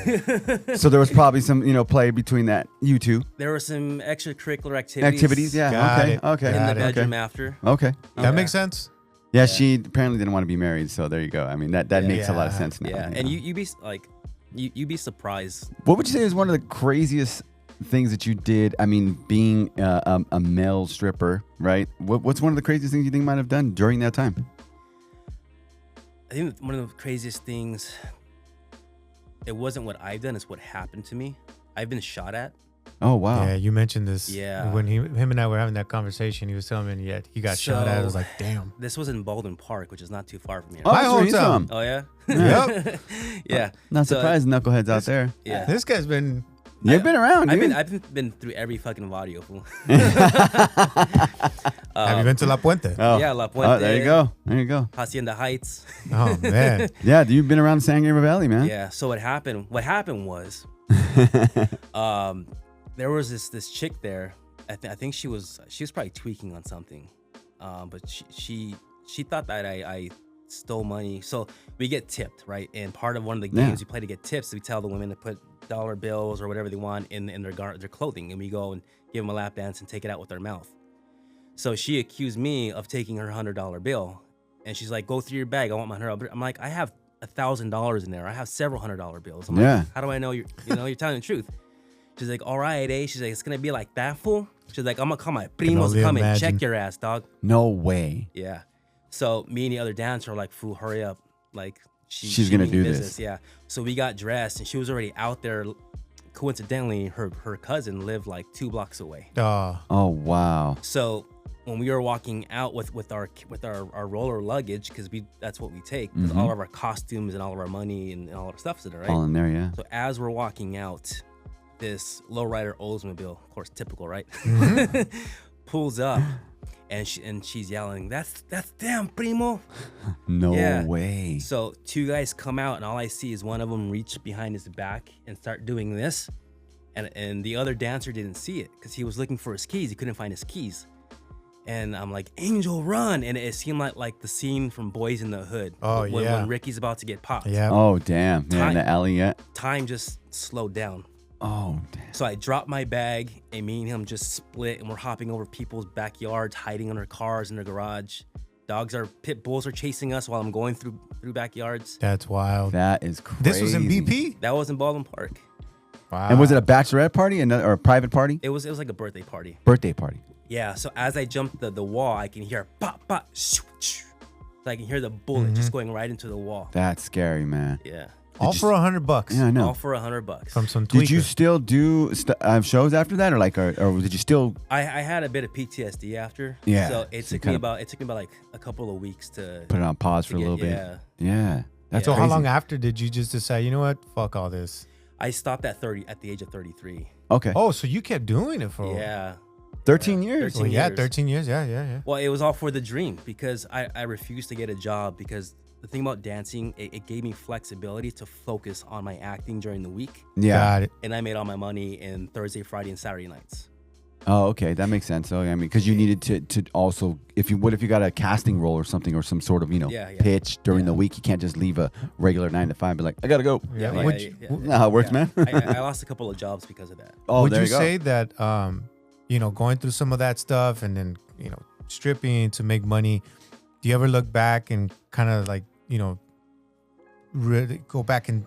So there was probably some, play between that you two There were some extracurricular activities. activities. Yeah. Got Okay. it. Okay. In the Got it. bedroom Okay. after. Okay. That makes sense. Yeah, she apparently didn't want to be married, so there you go. I mean, that makes a lot of Yeah. sense now. Yeah, you and know. you'd be like, you'd be surprised. What would you say is one of the craziest things that you did? I mean, being a male stripper, right? What's one of the craziest things you think you might have done during that time? I think one of the craziest things, it wasn't what I've done, it's what happened to me. I've been shot at. Oh wow. Yeah, you mentioned this. Yeah. When him and I were having that conversation, he was telling me he got shot at. I was like, damn. This was in Baldwin Park, which is not too far from here. Oh, My that's where he's hometown. from. Oh, yeah? Yep. Yeah. Not So, surprised, knuckleheads out there. Yeah. This guy's been. You've been around, dude. I've been through every fucking barrio, fool. Have you been to La Puente? Oh. Yeah, La Puente. Oh, there you go. There you go. Hacienda Heights. Oh man. Yeah, you've been around the San Gabriel Valley, man. Yeah. So what happened was, there was this chick there. I think she was probably tweaking on something, but she thought that I stole money. So we get tipped, right? And part of one of the games we play to get tips, we tell the women to put dollar bills or whatever they want in their clothing, and we go and give them a lap dance and take it out with our mouth. So she accused me of taking her $100 bill, and she's like, "Go through your bag. I want my $100." I'm like, "I have $1,000 in there. I have several $100 bills." I'm like, "How do I know you're telling the truth?" She's like, "All right, eh?" She's like, "It's gonna be like that, fool." She's like, "I'm gonna call my primos to come and check your ass, dog." No way. Yeah. So me and the other dancer are like, "Fool, hurry up!" Like she's gonna do this. Yeah. So we got dressed, and she was already out there. Coincidentally, her cousin lived like 2 blocks away. Oh wow. So when we were walking out with our roller luggage, because that's what we take, because all of our costumes and all of our money and all our stuff's in there, right? All in there, yeah. So as we're walking out, this lowrider Oldsmobile, of course, typical, right? Pulls up, and she's yelling, "That's damn primo!" No way. So 2 guys come out, and all I see is one of them reach behind his back and start doing this, and the other dancer didn't see it because he was looking for his keys. He couldn't find his keys. And I'm like, "Angel, run!" And it seemed like the scene from Boys in the Hood. Oh, when Ricky's about to get popped. Yeah. Oh damn. Yeah, in the alley yet. Time just slowed down. Oh damn. So I dropped my bag, and me and him just split, and we're hopping over people's backyards, hiding under cars in their garage. Pit bulls are chasing us while I'm going through backyards. That's wild. That is crazy. This was in BP? That was in Baldwin Park. Wow. And was it a bachelorette party or a private party? It was like a birthday party. Birthday party. Yeah. So as I jumped the wall, I can hear pop pop, shoo, shoo. So I can hear the bullet just going right into the wall. That's scary, man. Yeah. All for $100. Yeah, I know. All for $100 From some tweaker. Did you still do shows after that, or did you still? I had a bit of PTSD after. Yeah. So it took me about like a couple of weeks to Put it on pause for a little bit. Yeah. That's So crazy. how long after did you just decide, you know what? Fuck all this. I stopped at the age of 33. Okay. Oh, so you kept doing it for Yeah. 13 years. 13 Well, yeah, years. 13 years. Yeah. Well, it was all for the dream because I refused to get a job because the thing about dancing, it gave me flexibility to focus on my acting during the week. Yeah. Got it. And I made all my money in Thursday, Friday, and Saturday nights. Oh, okay, that makes sense. So I mean, because you needed to also, if you got a casting role or something or some sort of pitch during the week, you can't just leave a regular 9 to 5. Be like, I gotta go. Yeah. Yeah, Would yeah, you- yeah, Not how it works, man. I lost a couple of jobs because of that. Oh, Would there you you go. say that, going through some of that stuff and then, stripping to make money, do you ever look back and kind of like, really go back and,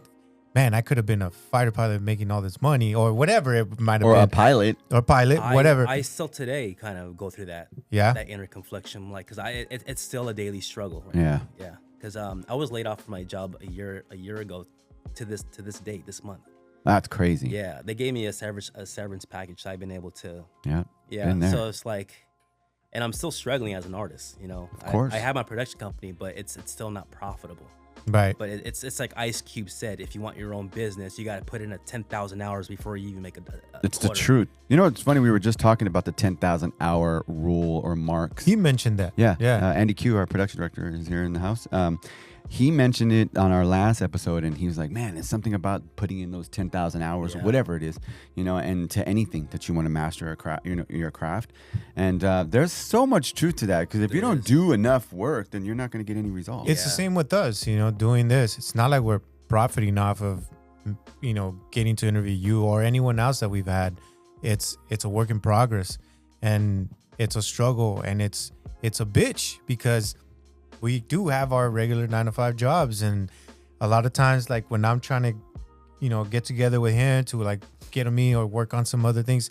man, I could have been a fighter pilot making all this money or whatever it might have or been. a pilot. Or pilot, whatever. I still today kind of go through that. Yeah? That inner confliction, like, because it's still a daily struggle. Right Yeah. now. Yeah. Because I was laid off from my job a year ago to this date this month. That's crazy. Yeah, they gave me a severance package, so I've been able to. Yeah. Yeah. Been there. So it's like, and I'm still struggling as an artist. Of course. I have my production company, but it's still not profitable. Right. But it's like Ice Cube said, if you want your own business, you got to put in 10,000 hours before you even make a It's the quarter. truth. You know, it's funny. We were just talking about the 10,000 hour rule or marks. He mentioned that. Yeah. Yeah. Andy Q, our production director, is here in the house. He mentioned it on our last episode, and he was like, man, it's something about putting in those 10,000 hours or whatever it is, and to anything that you want to master your craft. And there's so much truth to that, because if you don't do enough work, then you're not going to get any results. It's the same with us, doing this. It's not like we're profiting off of, getting to interview you or anyone else that we've had. It's a work in progress, and it's a struggle, and it's a bitch because we do have our regular 9 to 5 jobs. And a lot of times, like when I'm trying to, get together with him to like get me or work on some other things,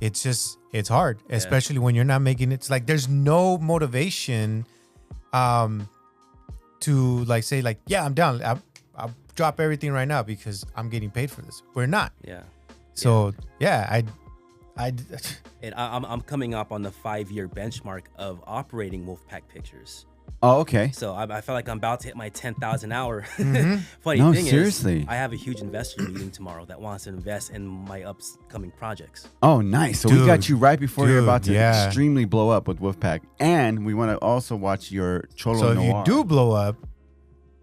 it's hard, especially when you're not making it. It's like, there's no motivation, to like say like, yeah, I'm down. I'll drop everything right now because I'm getting paid for this. We're not. Yeah. So yeah, And I'm coming up on the 5-year benchmark of operating Wolfpack Pictures. Oh, okay. So I feel like I'm about to hit my 10,000 hour. Funny No, thing seriously. is, I have a huge investor meeting tomorrow that wants to invest in my upcoming projects. Oh, nice. So we got you right before you're about to yeah. extremely blow up with Wolfpack. And we want to also watch your Cholo So if Noir. you do blow up,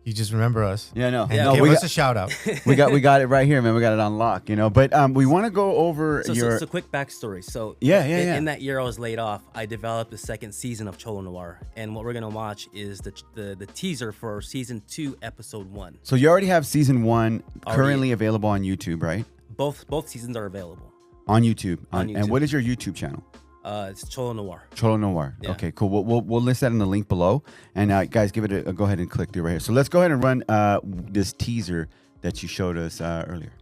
you just remember us. Yeah, no. And no, give we us got, a shout out. we got it right here, man. We got it on lock, you know. But we want to go over your... So quick backstory. So Yeah. in that year I was laid off, I developed the second season of Cholo Noir. And what we're going to watch is the teaser for season 2, episode 1. So you already have season 1 Already. currently available on YouTube, right? Both seasons are available. On YouTube. On And YouTube. what is your YouTube channel? It's Cholo Noir. Cholo Noir. Yeah. Okay, cool. We'll list that in the link below. And guys, give it a go ahead and click through right here. So let's go ahead and run this teaser that you showed us earlier.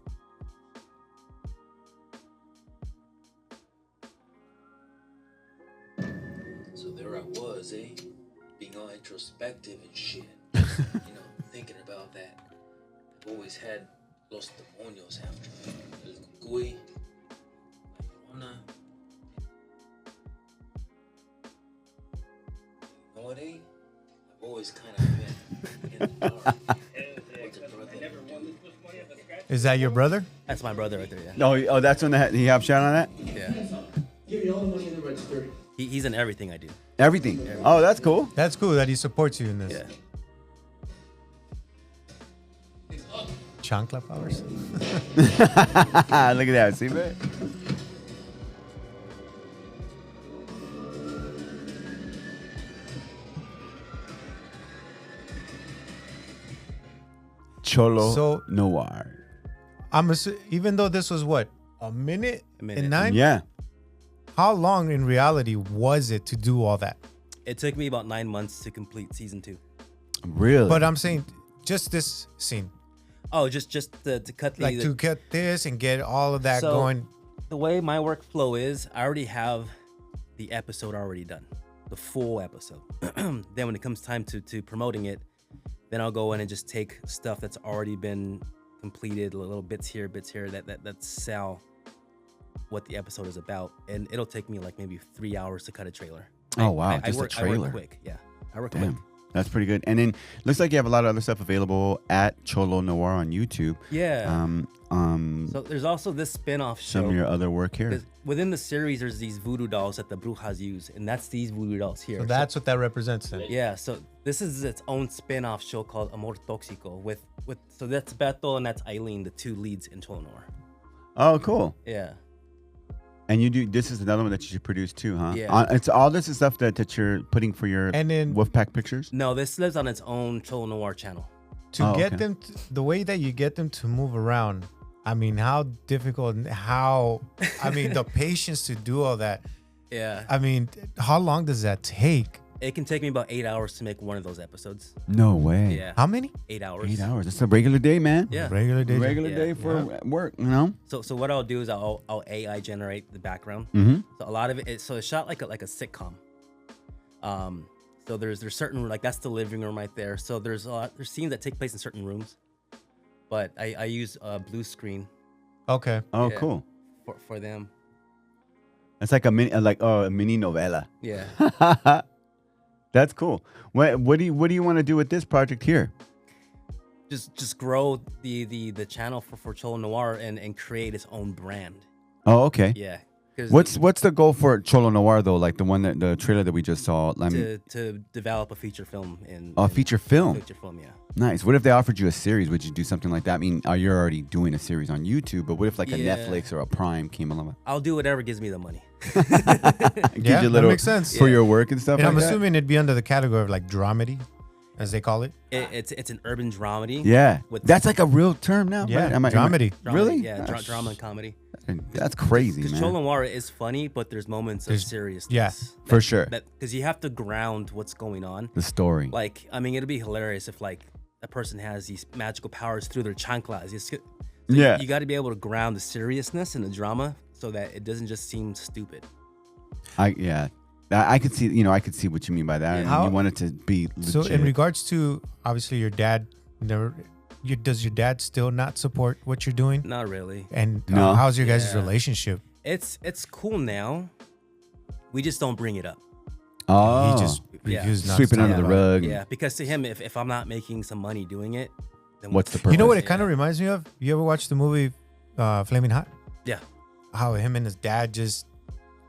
So there I was, being all introspective and shit. Thinking about that. I've always had los demonios after me. El cucuy, la llorona. You know what, I've always kind of been in the dark. Is that your brother? That's my brother right there, yeah. Oh, that's when he helped shout on that? Yeah. Give me all the money in the register. He's in everything I do. Everything. Oh, that's cool. That's cool that he supports you in this. Yeah. Chancla powers. Look at that. See, man? Cholo Noir. Even though this was what, a minute and 9? Yeah. How long in reality was it to do all that? It took me about 9 months to complete season 2. Really? But I'm saying just this scene. Oh, just to cut the To cut this and get all of that So- going. the way my workflow is, I already have the episode already done, the full episode. Then when it comes time to promoting it, then I'll go in and just take stuff that's already been completed, little bits here, that sell what the episode is about, and it'll take me like maybe 3 hours to cut a trailer. Oh, wow, just a I work trailer. quick. Yeah, I work Damn. quick. That's pretty good. And then looks like you have a lot of other stuff available at Cholo Noir on YouTube. Yeah. So there's also this spin-off show. Some of your other work here. 'Cause within the series, there's these voodoo dolls that the brujas use, and that's these voodoo dolls here. So that's what that represents then. Yeah, so this is its own spin-off show called Amor Toxico with so that's Beto and that's Eileen, the 2 leads in Cholo Noir. Oh, cool. Yeah. And this is another one that you should produce too, huh? Yeah. It's all this is stuff that you're putting for your And then Wolfpack Pictures? No, this lives on its own Cholo Noir channel. to get okay. them, the way that you get them to move around, I mean, how difficult and the patience to do all that. Yeah. I mean, how long does that take? It can take me about 8 hours to make one of those episodes. No way. Yeah. How many? 8 hours. 8 hours. It's a regular day, man. Yeah. Regular day. Regular Yeah. day for work, you know? So what I'll do is I'll AI generate the background. Mm-hmm. So a lot of it's shot like a sitcom. So there's certain, like that's the living room right there. So there's scenes that take place in certain rooms, but I use a blue screen Okay. Oh, Yeah. cool. for them. It's like a mini novella. Yeah. That's cool. What do you want to do with this project here? just grow the channel for Cholo Noir and create its own brand. Oh, okay. Yeah. 'Cause What's the goal for Cholo Noir though? Like the trailer that we just saw. I mean, to develop a feature film in feature film. Feature film, yeah. Nice. What if they offered you a series? Would you do something like that? I mean, you're already doing a series on YouTube, but what if like a Yeah. Netflix or a Prime came along? I'll do whatever gives me the money. Gives Yeah, you a that little makes sense. for Yeah. your work and stuff And like I'm that? assuming it'd be under the category of like dramedy, as they call it. It's an urban dramedy. Yeah. With- That's like a real term now, Yeah, right? dramedy. Really? Yeah, Gosh. drama and comedy. That's crazy, Because man. Cholo Noir is funny, but there's moments of seriousness. yeah, for sure. Because you have to ground what's going on. The story. Like, I mean, it'd be hilarious if like a person has these magical powers through their chanclas. Yeah. You got to be able to ground the seriousness and the drama so that it doesn't just seem stupid. I could see, I could see what you mean by that. Yeah. And you want it to be legit. So in regards to obviously your dad, does your dad still not support what you're doing? Not really. And No. how's your guys' Yeah. relationship? It's cool now. We just don't bring it up. Oh, He just Yeah. refused not to sweeping talk under the about it. rug. Yeah, because to him, if I'm not making some money doing it, then What's the You know purpose? what it kind of reminds me of? You ever watched the movie Flaming Hot? Yeah. How him and his dad just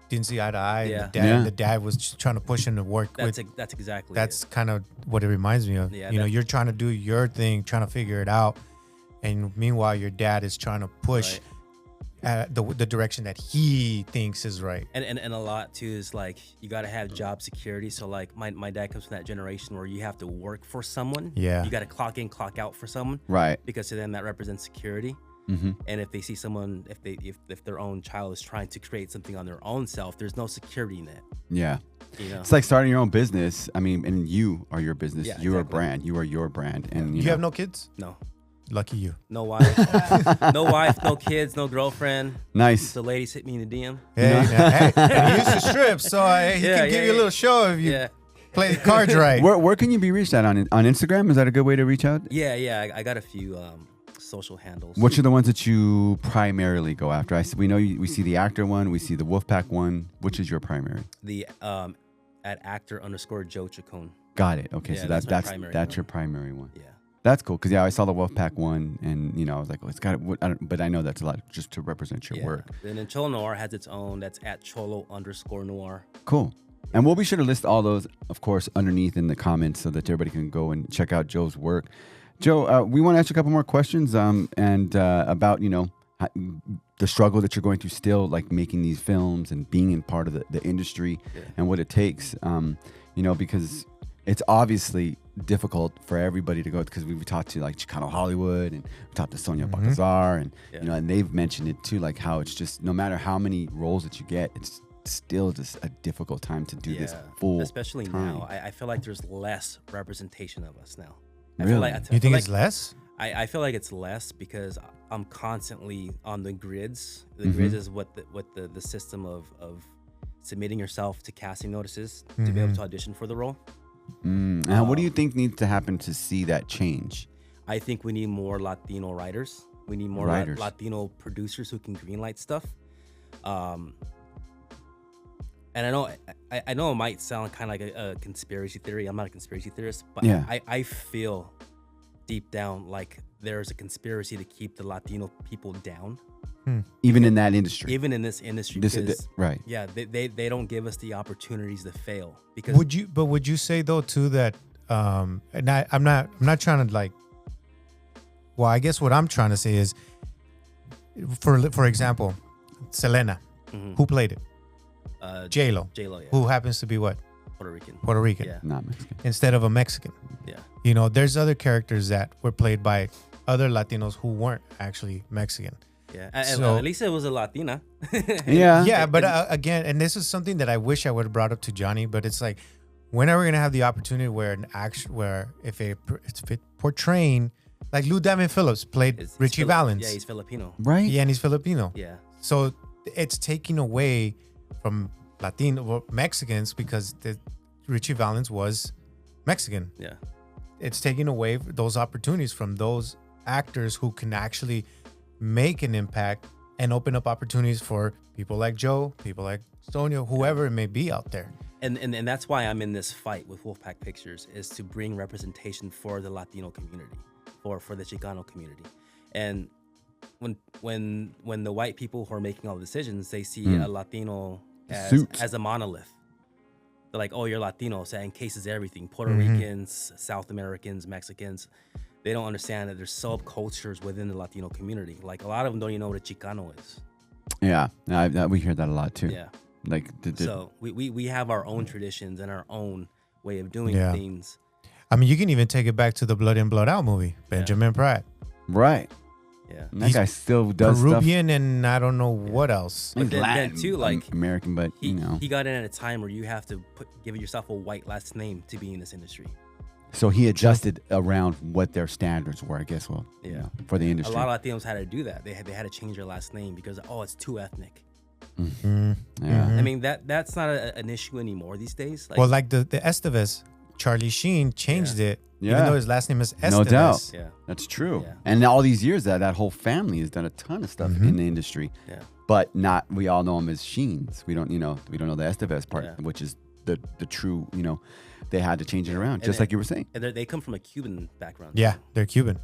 didn't see eye to eye. Yeah. And the dad was just trying to push him to work with. That's exactly. That's it. kind of what it reminds me of. Yeah, you know, that- you're trying to do your thing, trying to figure it out, and meanwhile, your dad is trying to push the direction that he thinks is right. And a lot too is like you got to have job security. So like my dad comes from that generation where you have to work for someone. Yeah. You got to clock in, clock out for someone. Right. Because to them that represents security. Mm-hmm. And if they see someone, if their own child is trying to create something on their own self, there's no security net. Yeah. You know. It's like starting your own business. I mean, and you are your business. Yeah, You're a exactly. brand. You are your brand. And You have no kids? No. Lucky you. No wife. No wife. No kids. No girlfriend. Nice. The ladies hit me in the DM. Hey, hey, and he used to strip, so he Yeah, can give yeah, you a little yeah. show if you Yeah. play the cards right. Where can you be reached at on Instagram? Is that a good way to reach out? Yeah. I got a few social handles. Which are the ones that you primarily go after? We know we see the actor one, we see the Wolfpack one. Which is your primary? The at actor_ Joe Chacon. Got it. Okay, Yeah, so that's my that's primary that's one. your primary one. Yeah. That's cool because I saw the Wolfpack one, and I was like, well, it's got it. But I know that's a lot just to represent your work. And then Cholo Noir has its own. That's at Cholo_Noir. Cool. And we'll be sure to list all those, of course, underneath in the comments so that everybody can go and check out Joe's work. Joe, we want to ask you a couple more questions and about, the struggle that you're going through still, like making these films and being in part of the industry and what it takes, because it's obviously difficult for everybody to go because we've talked to like Chicano Hollywood and we talked to Sonia Balcazar and, and they've mentioned it too, like how it's just no matter how many roles that you get, it's still just a difficult time to do this full Especially time. now. I feel like there's less representation of us now. Really? You think it's less? I feel like it's less because I'm constantly on the grids. The Mm-hmm. grids is what the system of submitting yourself to casting notices to be able to audition for the role. And what do you think needs to happen to see that change? I think we need more Latino writers. We need more Writers. Latino producers who can greenlight stuff. And I know it might sound kind of like a conspiracy theory. I'm not a conspiracy theorist, but I feel deep down like there's a conspiracy to keep the Latino people down. Even in that industry. Even in this industry. Right. Yeah, they don't give us the opportunities to fail. Because Would you say though too that and I'm not trying to like, well, I guess what I'm trying to say is, for example, Selena, who played it? J-Lo, yeah. who happens to be what? Puerto Rican. Yeah. Not Mexican. Instead of a Mexican. Yeah. There's other characters that were played by other Latinos who weren't actually Mexican. Yeah, and So- at least it was a Latina. Yeah. Yeah, but again, and this is something that I wish I would have brought up to Johnny, but it's like, when are we gonna have the opportunity where if it portraying, like Lou Diamond Phillips played Richie Valens. Yeah, he's Filipino. Right? Yeah, and he's Filipino. Yeah. So it's taking away from Mexicans because Richie Valens was Mexican. Yeah. It's taking away those opportunities from those actors who can actually make an impact and open up opportunities for people like Joe, people like Sonia, whoever it may be out there. And that's why I'm in this fight with Wolfpack Pictures, is to bring representation for the Latino community, for the Chicano community. And when the white people who are making all the decisions, they see a Latino as a monolith. They're like, oh, you're Latino, so that encases everything. Puerto Ricans, South Americans, Mexicans. They don't understand that there's subcultures within the Latino community. Like, a lot of them don't even know what a Chicano is. Yeah. We hear that a lot too. Yeah. Like So we have our own traditions and our own way of doing things. I mean, you can even take it back to the Blood In, Blood Out movie, Benjamin Pratt. Right. Yeah. And that guy still does Peruvian and I don't know what else. But He's then Latin, too, like, American, but he got in at a time where you have to give yourself a white last name to be in this industry. So he adjusted around what their standards were, I guess. Well, for the industry. A lot of Latinos had to do that. They had to change their last name because it's too ethnic. Yeah. I mean that's not an issue anymore these days. Like, Well, like the Estevez, Charlie Sheen changed it, even Yeah. though his last name is Estevez. No doubt. yeah, That's true. Yeah. And all these years that whole family has done a ton of stuff in the industry. yeah. but not. We all know them as Sheens. We don't know the Estevez part, Yeah. which is the true. They had to change it around, And just like you were saying. And they come from a Cuban background. Yeah, they're Cuban.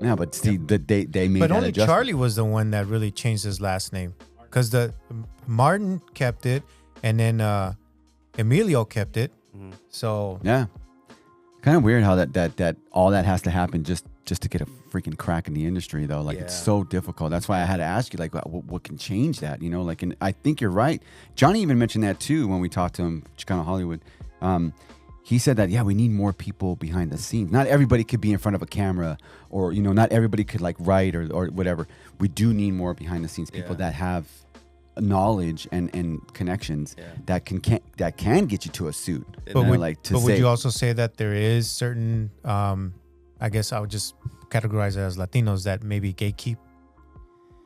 Yeah, but see, they made But that only adjustment. Charlie was the one that really changed his last name, because the Martin kept it, and then Emilio kept it. So Yeah, kind of weird how that all that has to happen just to get a freaking crack in the industry, though. Like it's Yeah. so difficult. That's why I had to ask you, like, what can change that? Like, and I think you're right. Johnny even mentioned that too when we talked to him, Chicano Hollywood. He said that, yeah, we need more people behind the scenes. Not everybody could be in front of a camera, or not everybody could like write or whatever. We do need more behind the scenes people that have knowledge and connections that can get you to a suit. But would would you also say that there is certain, I guess I would just categorize it as Latinos that maybe gatekeep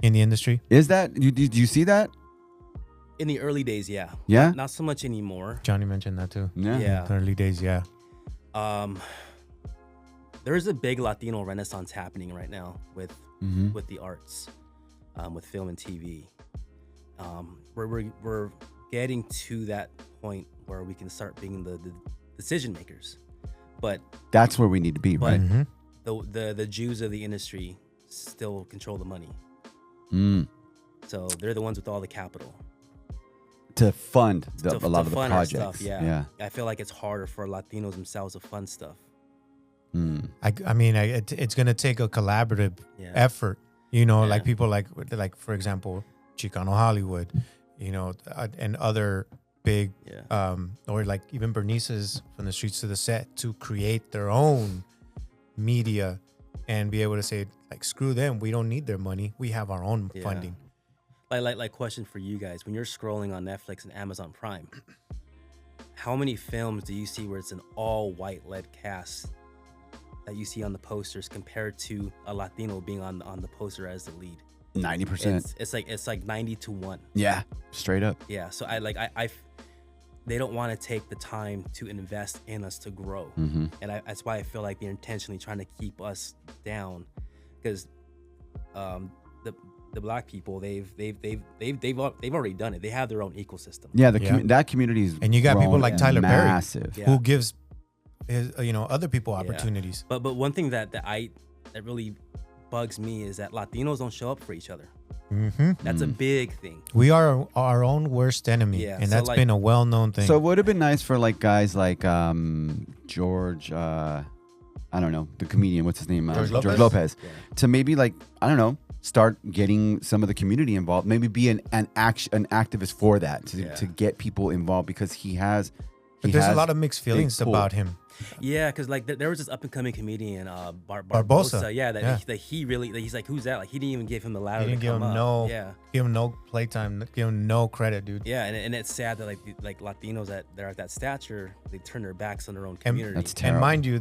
in the industry? Is that do you see that? In the early days, yeah. Yeah? Not so much anymore. Johnny mentioned that too. Yeah. Yeah. In the early days, yeah. There is a big Latino renaissance happening right now with the arts, with film and TV. We're getting to that point where we can start being the decision makers, but That's where we need to be, right? the Jews of the industry still control the money. So they're the ones with all the capital To fund a to lot of the fund our projects. stuff. Yeah. I feel like it's harder for Latinos themselves to fund stuff. I mean, it's going to take a collaborative effort, like people like for example, Chicano Hollywood, and other big, or like even Bernice's From the Streets to the Set, to create their own media and be able to say, like, screw them, we don't need their money, we have our own funding. Like question for you guys: when you're scrolling on Netflix and Amazon Prime, how many films do you see where it's an all-white led cast that you see on the posters compared to a Latino being on the poster as the lead? 90%. It's like 90-1. Yeah, straight up. Yeah, so they don't want to take the time to invest in us to grow, and that's why I feel like they're intentionally trying to keep us down, because the black people they've already done it. They have their own ecosystem. Yeah, that community is, And you got people like Tyler massive. Perry, who gives his, other people opportunities. But one thing that really bugs me is that Latinos don't show up for each other. That's a big thing. We are our own worst enemy, and so that's been a well-known thing. So it would have been nice for like guys like George, I don't know, the comedian, what's his name? George Lopez. To maybe, like, I don't know, start getting some of the community involved. Maybe be an activist for that, to get people involved, because but there's a lot of mixed feelings about him. Yeah, because like there was this up and coming comedian, Barbosa. Yeah, he's like, who's that? Like, he didn't even give him the ladder. He didn't to give come him up. give him no playtime, give him no credit, dude. Yeah, and it's sad that like Latinos that are at that stature, they turn their backs on their own community. That's terrible. And mind you,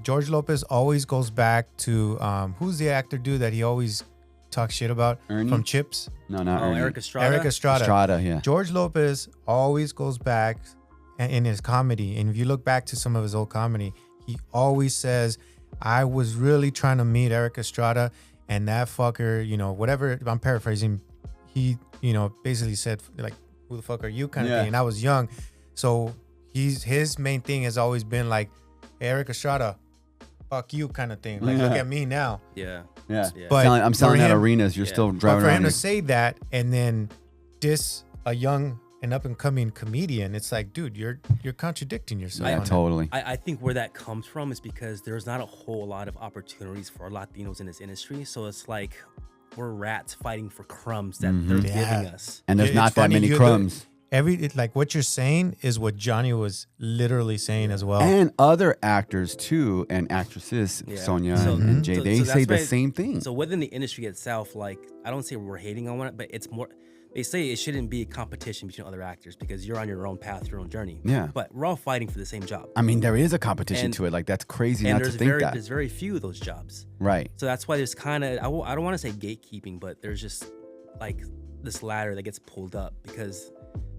George Lopez always goes back to who's the actor dude that he always talks shit about? Ernie? From Chips? No, not Ernie. Eric Estrada. Eric Estrada. Estrada, yeah. George Lopez always goes back in his comedy, and if you look back to some of his old comedy, he always says, I was really trying to meet Eric Estrada, and that fucker, whatever, I'm paraphrasing, he, basically said, like, who the fuck are you, kind of thing. And I was young. So his main thing has always been like, hey, Eric Estrada, fuck you, kind of thing. Like, look at me now. Yeah. But I'm selling for at him- arenas. You're still But driving for around. him to here. say that and then diss a young and up and coming comedian, it's like, dude, you're contradicting yourself. Yeah, on that. totally. I think where that comes from is because there's not a whole lot of opportunities for Latinos in this industry. So it's like we're rats fighting for crumbs that they're giving us. And there's It's not that funny, many crumbs. Like what you're saying is what Johnny was literally saying as well. And other actors too, and actresses, Sonia and Jay, they say the same thing. So within the industry itself, like, I don't say we're hating on it, but it's more, they say it shouldn't be a competition between other actors because you're on your own path, your own journey. Yeah. But we're all fighting for the same job. I mean, there is a competition And- to it. Like, that's crazy And not to think that. there's very few of those jobs. Right. So that's why there's kind of, I don't want to say gatekeeping, but there's just like this ladder that gets pulled up because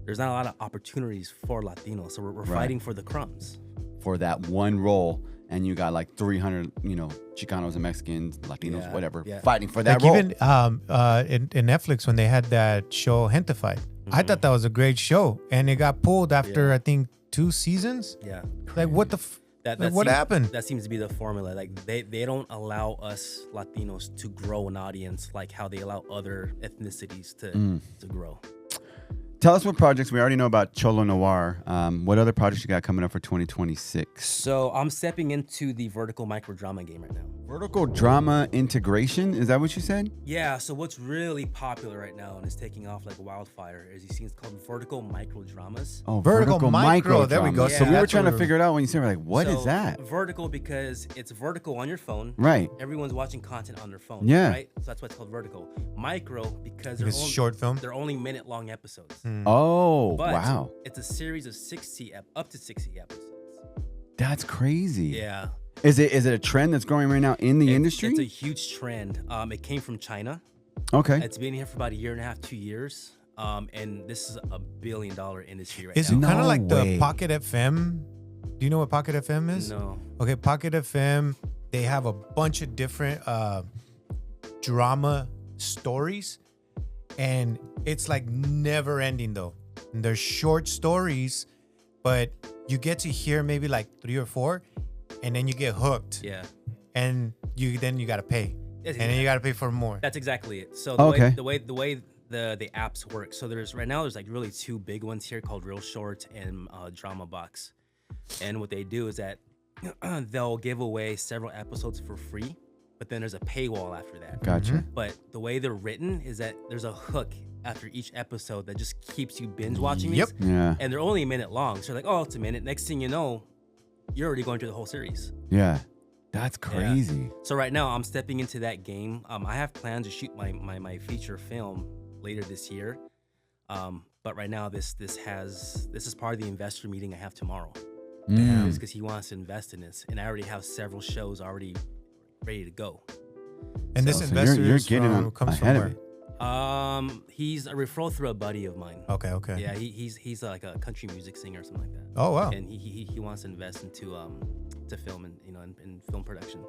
there's not a lot of opportunities for Latinos. So we're fighting for the crumbs. For that one role. and you got like 300, Chicanos and Mexicans, Latinos, Yeah, whatever, yeah. fighting for that Like role. even in Netflix when they had that show Gentified, I thought that was a great show, and it got pulled after Yeah. I think 2 seasons. Yeah. Like what the That what seems- happened? That seems to be the formula. Like they don't allow us Latinos to grow an audience like how they allow other ethnicities to grow. Tell us what projects we already know about Cholo Noir. What other projects you got coming up for 2026? So I'm stepping into the vertical micro drama game right now. Vertical drama integration, is that what you said? Yeah, so what's really popular right now and is taking off like wildfire is it's called vertical micro dramas. Oh, Vertical micro, there we go. So we Yeah, were that's trying to what- figure it out when you said, we're like, what is So, that? Vertical because it's vertical on your phone. Right. Everyone's watching content on their phone. Yeah. Right? So that's why it's called vertical. Micro because they're It's only, short film. they're only minute-long episodes. Oh, But wow. it's a series of up to 60 episodes. That's crazy. Yeah. Is it a trend that's going right now in the industry? It's a huge trend. It came from China. Okay. It's been here for about a year and a half, 2 years. And this is a $1 billion industry right Is now. it kind of No like the way. Pocket FM? Do you know what Pocket FM is? No. Okay, Pocket FM, they have a bunch of different drama stories, and it's like never ending though. And they're short stories, but you get to hear maybe like 3 or 4, and then you get hooked, Yeah. and you gotta pay, Yes, and then you gotta pay for more. That's exactly it. So Okay. the way the apps work. So there's like really 2 big ones here called Real Short and Drama Box. And what they do is that they'll give away several episodes for free, but then there's a paywall after that. Gotcha. But the way they're written is that there's a hook after each episode that just keeps you binge watching Yep. these. Yeah. And they're only a minute long. So you're like, oh, it's a minute. Next thing you know, you're already going through the whole series. Yeah. That's crazy. So right now I'm stepping into that game. I have plans to shoot my feature film later this year. But right now this is part of the investor meeting I have tomorrow. Because he wants to invest in this. And I already have several shows already ready to go. And this So investor you're is getting comes ahead from of where? it. He's a referral through a buddy of mine. Okay. Yeah, he's like a country music singer or something like that. Oh wow. And he wants to invest into to film and in film production.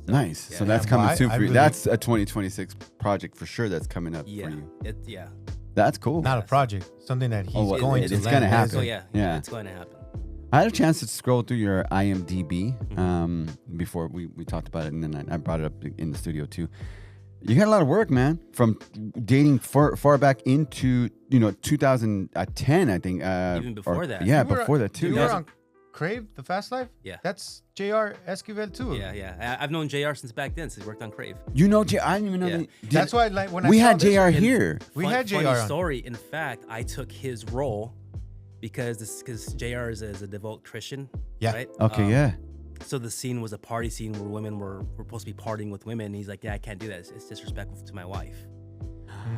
Nice. Yeah. So that's Yeah, coming well, soon I for you. really- That's a 2026 project for sure that's coming up Yeah, for you. yeah. That's cool. Not a project, something that he's well, going to it's land. gonna happen. So yeah, Yeah. it's going to happen. I had a chance to scroll through your IMDb before we talked about it, and then I brought it up in the studio too. You got a lot of work, man. From dating far back into 2010, I think. Even before that. Yeah, You were- before that too. You Yeah. were on Crave, The Fast Life? Yeah. That's J.R. Esquivel too. Yeah. I've known JR since back then, since he worked on Crave. You know, I didn't even know Yeah. that. That's why, like, when we I saw had this- JR And here. We had JR Funny on. story. In fact, I took his role because JR is a devout Christian. Yeah. Right? Okay, yeah. So the scene was a party scene where women were supposed to be partying with women. And he's like, yeah, I can't do that. It's disrespectful to my wife.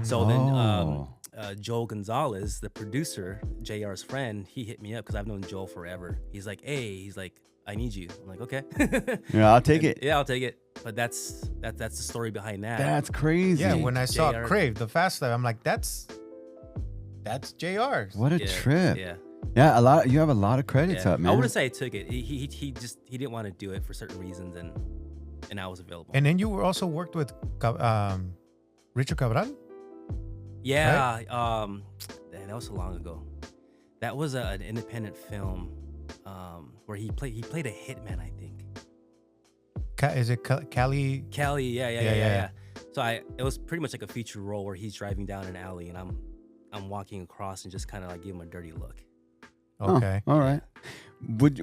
So then Joel Gonzalez, the producer, JR's friend, he hit me up because I've known Joel forever. He's like, hey, I need you. I'm like, okay. Yeah, I'll take it. Yeah, I'll take it. But that's the story behind that. That's crazy. Yeah, when I saw JR. Crave, The Fast Life, I'm like, that's JR's. What a Yeah, trip. Yeah. Yeah, you have a lot of credits Yeah. up, man. I wouldn't say I took it. He didn't want to do it for certain reasons, and I was available. And then you were also worked with Richard Cabral? yeah, man, that was so long ago. That was an independent film where he played a hitman, I think. Is it Cali? Kelly, Yeah. yeah. So it was pretty much like a feature role where he's driving down an alley and I'm walking across and just kind of like give him a dirty look. Oh, Okay. all right. Would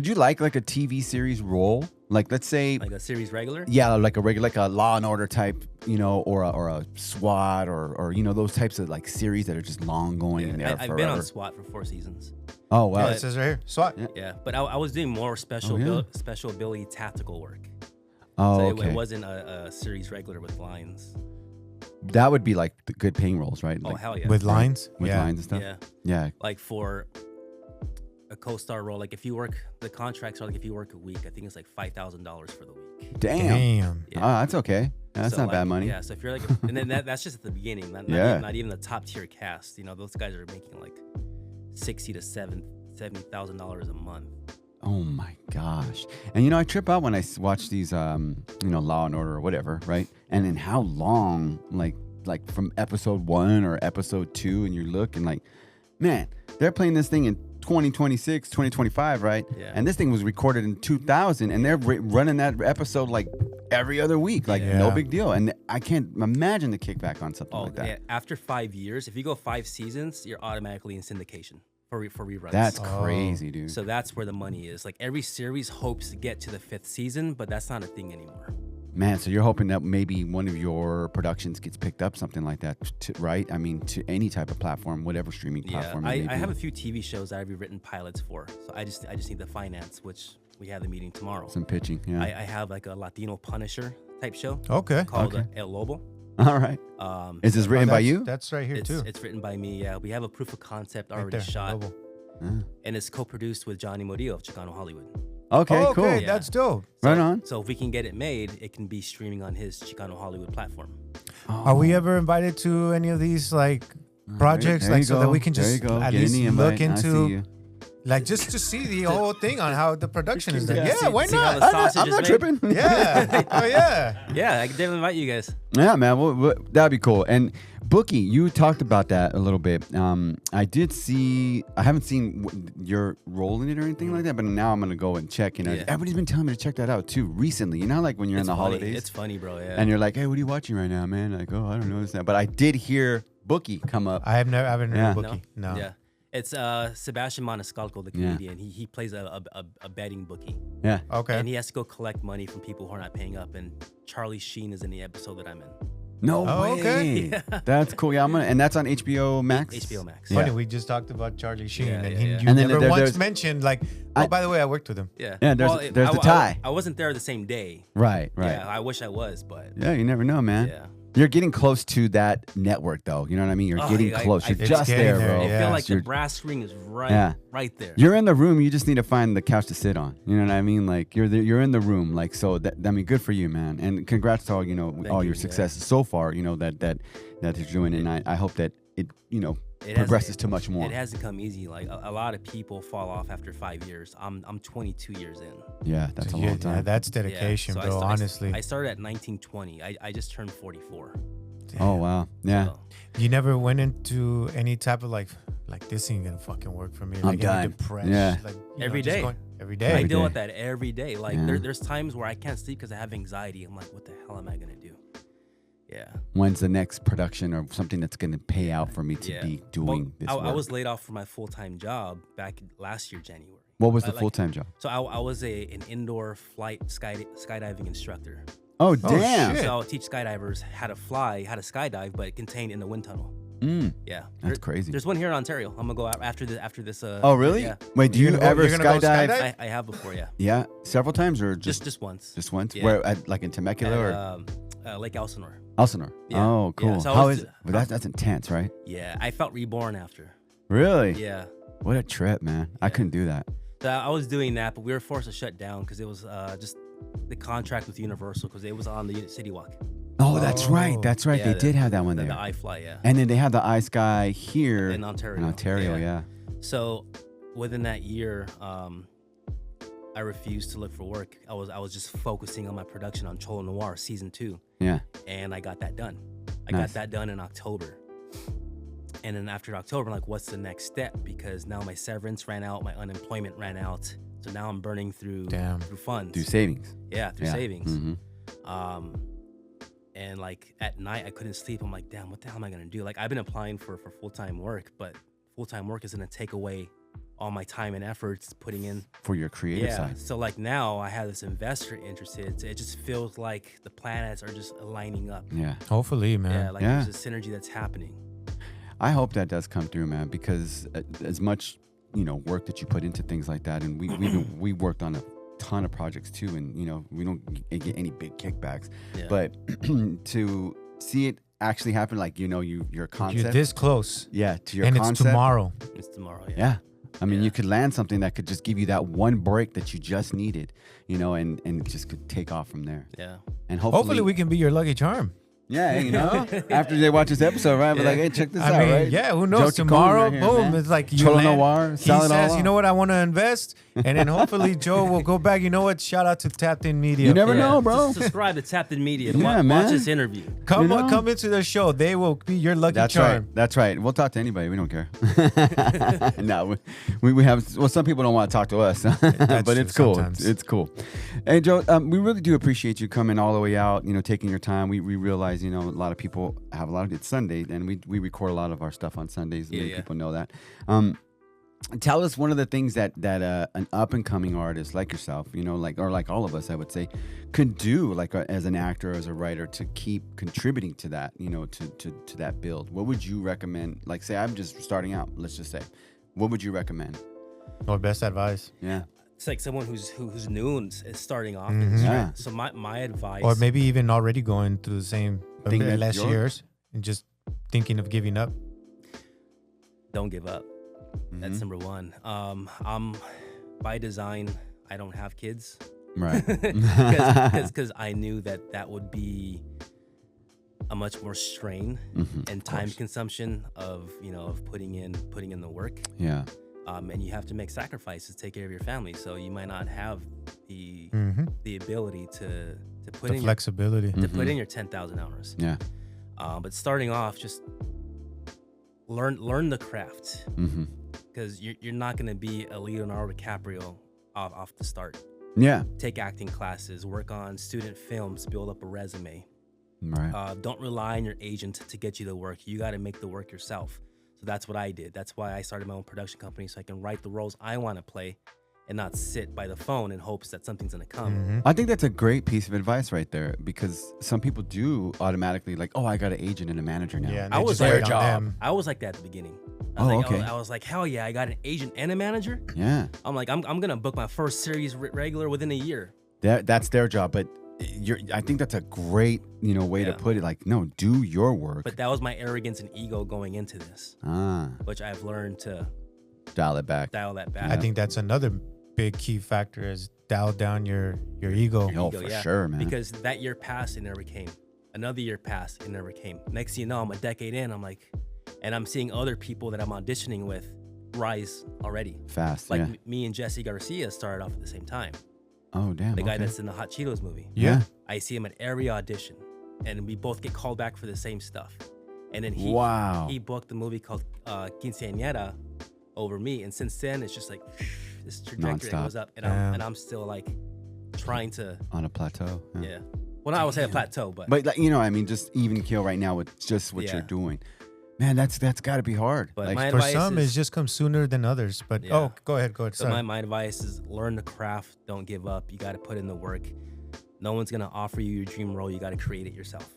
you like a TV series role? Like, let's say, Like a series regular? yeah, like a regular, like a Law and Order type, or a SWAT, or those types of like series that are just long going and there I've forever. been on SWAT for 4 seasons. Oh wow. Yeah, it says right here. SWAT. Yeah. Yeah, but I was doing more special yeah. special ability tactical work. Oh, So okay. it wasn't a series regular with lines. That would be like the good paying roles, right? Oh Like, hell yeah! With lines? with yeah. lines and stuff. Yeah, Yeah. like for a co-star role, like if you work, the contracts are like if you work a week, I think it's like $5,000 for the week. Damn. Damn. Yeah. Oh, that's okay. That's So, not like, bad money. Yeah, so if you're like, and then that's just at the beginning, Yeah. not even the top tier cast. Those guys are making like $60,000 to $70,000 a month. Oh my gosh. And I trip out when I watch these Law and Order or whatever, right? And then how long, like from episode 1 or episode 2, and you look and like, man, they're playing this thing in 2026, 2025, right? Yeah. And this thing was recorded in 2000, and they're running that episode like every other week, like no big deal. And I can't imagine the kickback on something like that. Yeah. After 5 years, if you go 5 seasons, you're automatically in syndication for reruns. That's crazy, dude. So that's where the money is. Like every series hopes to get to the 5th season, but that's not a thing anymore. Man, so you're hoping that maybe one of your productions gets picked up, something like that, right? I mean, to any type of platform, whatever streaming platform. I have a few TV shows that I've written pilots for. So I just need the finance, which we have the meeting tomorrow. Some pitching, yeah. I have like a Latino Punisher type show. Okay. Called El Lobo. All right. Is this written by you? That's right here too. It's written by me. Yeah, we have a proof of concept Right already there, shot, Lobo. and it's co-produced with Johnny Murillo of Chicano Hollywood. Okay, Oh, cool. okay, Yeah. that's dope. Right on. So if we can get it made, it can be streaming on his Chicano Hollywood platform. Are we ever invited to any of these like projects, There like you so go. that we can There just you go. at Get in least the invite. look I see into, you. like just to see the whole thing on how the production is done? Yeah. Yeah, why See how not? the sausage I'm is not made? tripping. Yeah. Oh yeah. Yeah, I can definitely invite you guys. Yeah, man. Well, that'd be cool. And Bookie, you talked about that a little bit. I haven't seen your role in it or anything like that, but now I'm going to go and check. Yeah. Everybody's been telling me to check that out too recently. You know, like when you're It's in the funny. holidays. It's funny, bro. Yeah. And you're like, hey, what are you watching right now, man? Like, oh, I don't know this that. But I did hear Bookie come up. I haven't heard Yeah. of Bookie. No. Yeah. It's Sebastian Maniscalco, the comedian. He plays a betting bookie. Yeah. Okay. And he has to go collect money from people who are not paying up. And Charlie Sheen is in the episode that I'm in. No Oh, way. okay. That's cool. Yeah, and that's on HBO Max. HBO Max. Funny, Yeah. we just talked about Charlie Sheen, Yeah, and yeah, he, yeah. you And then never there's- once mentioned like, oh, by the way, I worked with him. Yeah. Yeah, there's the tie. I wasn't there the same day. Right. Yeah, I wish I was, but Yeah, you never know, man. yeah. You're getting close to that network, though. You know what I mean? You're Oh, getting I- close. I- You're It's just getting there, there, bro. I yeah. feel like You're, the brass screen is right there. you're in the room. You just need to find the couch to sit on. You know what I mean? Like you're in the room. Like so. I mean, good for you, man. And congrats to all all your you, successes so far. You know that you're doing, and I hope that it It progresses hasn't- to much more. It hasn't come easy. Like a lot of people fall off after 5 years. I'm 22 years in. Yeah, that's a Yeah, long time. that's Yeah, dedication, so bro. Honestly, I started at 1920. I just turned 44. Oh wow. Yeah. So, you never went into any type of like this ain't gonna fucking work for me. I'm Like any done. depression. Yeah. Like, Every just day. Every I day. Every deal day. with that every day. Like Yeah. there's times where I can't sleep because I have anxiety. I'm like, what the hell am I gonna do? Yeah. When's the next production or something that's going to pay out for me to Yeah. be doing this I work? was laid off from my full-time job back last year, January. What was the Like, full-time job? So I was an indoor flight skydiving instructor. Oh, Oh, damn. shit. So I'll teach skydivers how to skydive, but contained in the wind tunnel. Yeah. That's crazy. There's one here in Ontario. I'm gonna go out after this. Oh, really? Yeah. Wait, do You're you gonna go- ever you're gonna go skydive? skydive? I have before, yeah. Yeah, several times or Just once. just once? Yeah. Where like in Temecula or Lake Elsinore. Elsinore? Yeah. Oh, cool. Yeah, so I How was is it? Well, that's intense, right? Yeah, I felt reborn after. Really? Yeah. What a trip, man. I couldn't do that. So I was doing that, but we were forced to shut down because it was just the contract with Universal because it was on the City Walk. Oh, that's right. Oh. That's right. Yeah, they did have that one The there. iFly, yeah. And then they have the iSky here In Ontario. In Ontario, yeah. So within that year, I refused to look for work. I was just focusing on my production on Cholo Noir season 2, Yeah. and I got that done. I Nice. got that done in October. And then after October, I'm like, what's the next step? Because now my severance ran out, my unemployment ran out. So now I'm burning through funds. Do savings. Yeah, through savings. Mm-hmm. And like at night, I couldn't sleep. I'm like, damn, what the hell am I gonna do? Like I've been applying for full-time work, but full-time work is gonna take away all my time and efforts putting in. For your creative Yeah. side. So like now I have this investor interested. It just feels like the planets are just aligning up. Yeah. Hopefully, man. Yeah, like Yeah. there's a synergy that's happening. I hope that does come through, man, because as much, work that you put into things like that, and we worked on a ton of projects too, and we don't get any big kickbacks, Yeah. but to see it actually happen, like your concept, You're this close, yeah, to your and concept, it's tomorrow. It's tomorrow. Yeah. yeah. I mean, Yeah. you could land something that could just give you that one break that you just needed, and it just could take off from there. Yeah. And Hopefully, we can be your lucky charm. Yeah, you know, after they watch this episode, right? But like, hey, check this out, I mean, right? yeah, who Joe knows? Chacon Tomorrow, right here, boom, man. it's like you Cholo land. Noir, He sell it all says, out. you know what, I want to invest. And then hopefully Joe will go back. You know what? Shout out to Tapped In Media. You never know, bro. Just subscribe to Tapped In Media to Yeah, watch man. this interview. Come You know? come into the show. They will be your lucky That's charm. right. That's right. We'll talk to anybody. We don't care. No, we have. Well, some people don't want to talk to us, but it's true cool. sometimes. It's cool. Hey, Joe, we really do appreciate you coming all the way out. You know, taking your time. We realize, you know, a lot of people have a lot of. It's Sunday, and we record a lot of our stuff on Sundays. Many people know that. Tell us one of the things that an up and coming artist like yourself, you know, like all of us, I would say, could do, like as an actor, as a writer, to keep contributing to that, you know, to that build. What would you recommend? Like, say I'm just starting out. Let's just say, what would you recommend? Or best advice. Yeah. It's like someone who's new and is starting off. Yeah. So my advice, Or maybe even already going through the same Thing that last you're- years and just thinking of giving up. don't give up. That's number one. I'm by design. I don't have kids Right. because I knew that would be a much more strain and time consumption of putting in the work. Yeah. And you have to make sacrifices to take care of your family. So you might not have the ability to put The in flexibility. put in your 10,000 hours. Yeah. But starting off, just learn the craft, because you're not going to be a Leonardo DiCaprio off the start. Yeah. Take acting classes, work on student films, build up a resume. Right. Don't rely on your agent to get you the work. You got to make the work yourself. So that's what I did. That's why I started my own production company, so I can write the roles I want to play and not sit by the phone in hopes that something's going to come. I think that's a great piece of advice right there, because some people do automatically like, oh, I got an agent and a manager now. Yeah, and I they was just like, wait on them. I was like that at the beginning. Okay. I was like, hell yeah, I got an agent and a manager. Yeah. I'm like, I'm gonna book my first series regular within a year. That's their job, but I think that's a great, way to put it. Like, no, do your work. But that was my arrogance and ego going into this, which I've learned to Dial it back. dial that back. I think that's another big key factor is dial down your ego. Oh, Ego, for sure, man. Because that year passed, it never came. Another year passed, it never came. Next thing you know, I'm a decade in. I'm like, and I'm seeing other people that I'm auditioning with rise already. Fast, Like yeah. me and Jesse Garcia started off at the same time. Oh, damn. The guy okay. that's in the Hot Cheetos movie. Yeah. I see him at every audition, and we both get called back for the same stuff. And then Wow. he booked the movie called Quinceañera over me, and since then it's just like this trajectory Nonstop. goes up, and Damn. I'm still like trying to On a plateau. yeah. Well, not I would say a plateau, but But, like, I mean, just even keel right now with just what you're doing. Man, that's got to be hard. But Like, my For advice some, is, it's just come sooner than others. But Yeah. go ahead. so Sorry. my advice is learn the craft, don't give up. You got to put in the work. No one's gonna offer you your dream role. You got to create it yourself.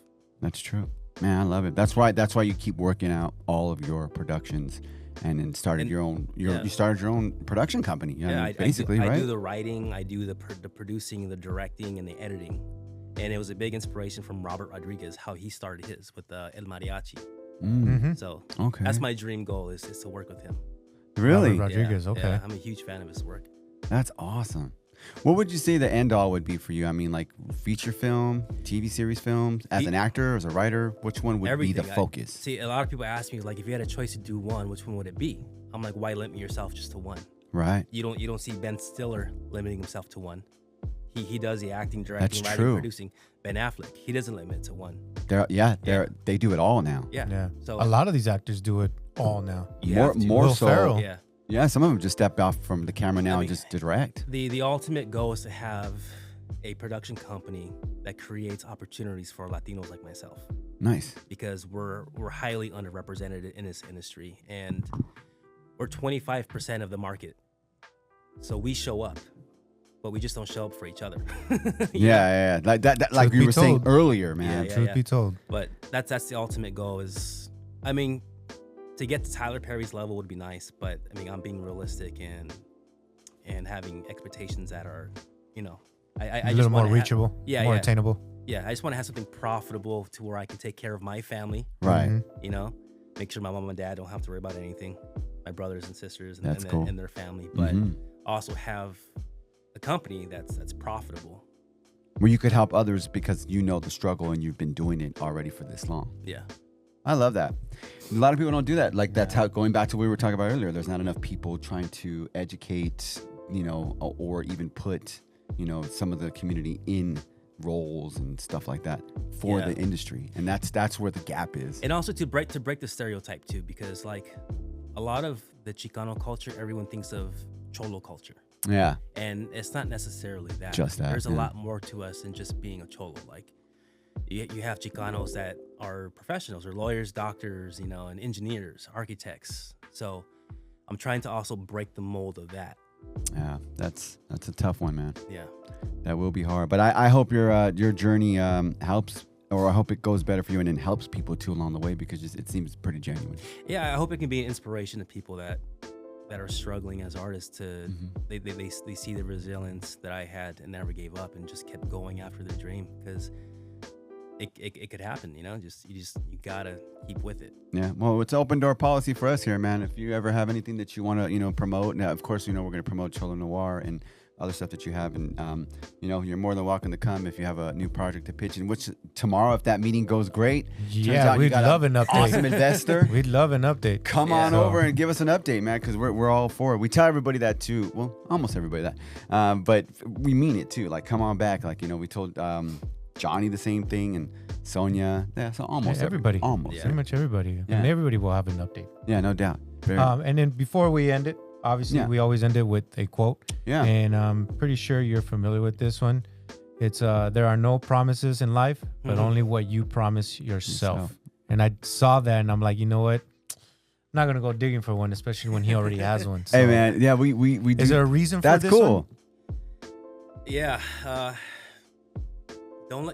That's true. Man, I love it. That's why you keep working out all of your productions and then started your own you started your own production company. I mean, basically, I right? do the writing, I do the producing, the directing, and the editing. And it was a big inspiration from Robert Rodriguez, how he started his with El Mariachi. So Okay. that's my dream goal is to work with him. Really? Robert Rodriguez, okay. Yeah, I'm a huge fan of his work. That's awesome. What would you say the end all would be for you? I mean, like feature film, TV series films, as an actor, as a writer, which one would be the Everything. focus? See, a lot of people ask me, like, if you had a choice to do one, which one would it be? I'm like, why limit yourself just to one? Right. You don't see Ben Stiller limiting himself to one. He does the acting, directing, That's writing, true. producing. Ben Affleck, he doesn't limit it to one. They do it all now. Yeah. Yeah. So A lot of these actors do it all now. you More have to. more Will so. Ferrell. Yeah. Yeah, some of them just step off from the camera now I and mean, just direct. The ultimate goal is to have a production company that creates opportunities for Latinos like myself, Nice. because we're highly underrepresented in this industry, and we're 25% of the market. So we show up, but we just don't show up for each other. Yeah. Like that like Truth you be were saying told. earlier, man. Yeah. Truth be told. But that's the ultimate goal. Is, I mean, to get to Tyler Perry's level would be nice, but I mean, I'm being realistic and having expectations that are, I A just little more wanna reachable. More yeah. attainable. Yeah, I just want to have something profitable to where I can take care of my family. Right. Mhm. Make sure my mom and dad don't have to worry about anything, my brothers and sisters and, That's and, cool. and their family, but Mhm. also have a company that's profitable. where you could help others because you know the struggle and you've been doing it already for this long. Yeah. I love that. A lot of people don't do that. Like that's how, going back to what we were talking about earlier, there's not enough people trying to educate, or even put, some of the community in roles and stuff like that for the industry. And that's where the gap is. And also to break the stereotype too, because like a lot of the Chicano culture, everyone thinks of Cholo culture. Yeah. And it's not necessarily that. Just that. There's a lot more to us than just being a Cholo. Like you have Chicanos that are professionals or lawyers, doctors, and engineers, architects. So I'm trying to also break the mold of that. Yeah, that's a tough one, man. Yeah. That will be hard. But I hope your journey helps, or I hope it goes better for you and helps people too along the way, because it seems pretty genuine. Yeah, I hope it can be an inspiration to people that are struggling as artists to they see the resilience that I had and never gave up and just kept going after their dream, because it could happen, you gotta keep with it. Yeah, well, it's open door policy for us here, man. If you ever have anything that you want to promote, now of course we're going to promote Cholo Noir and other stuff that you have, and you're more than welcome to come if you have a new project to pitch in, which tomorrow, if that meeting goes great, we'd love an update. Awesome investor. We'd love an update. Come on over and give us an update, man, because we're all for it. We tell everybody that too. Well, almost everybody that, but we mean it too. Like, come on back. Like, we told Johnny the same thing, and Sonia. Yeah, so almost everybody. Almost. Pretty much everybody. Yeah. And everybody will have an update. Yeah, no doubt. And then before we end it, obviously we always end it with a quote. Yeah. And I'm pretty sure you're familiar with this one. It's there are no promises in life, but only what you promise yourself. And I saw that and I'm like, you know what? I'm not gonna go digging for one, especially when he already has one. So, hey man, yeah, we do. Is there a reason for that's this cool. one? Yeah.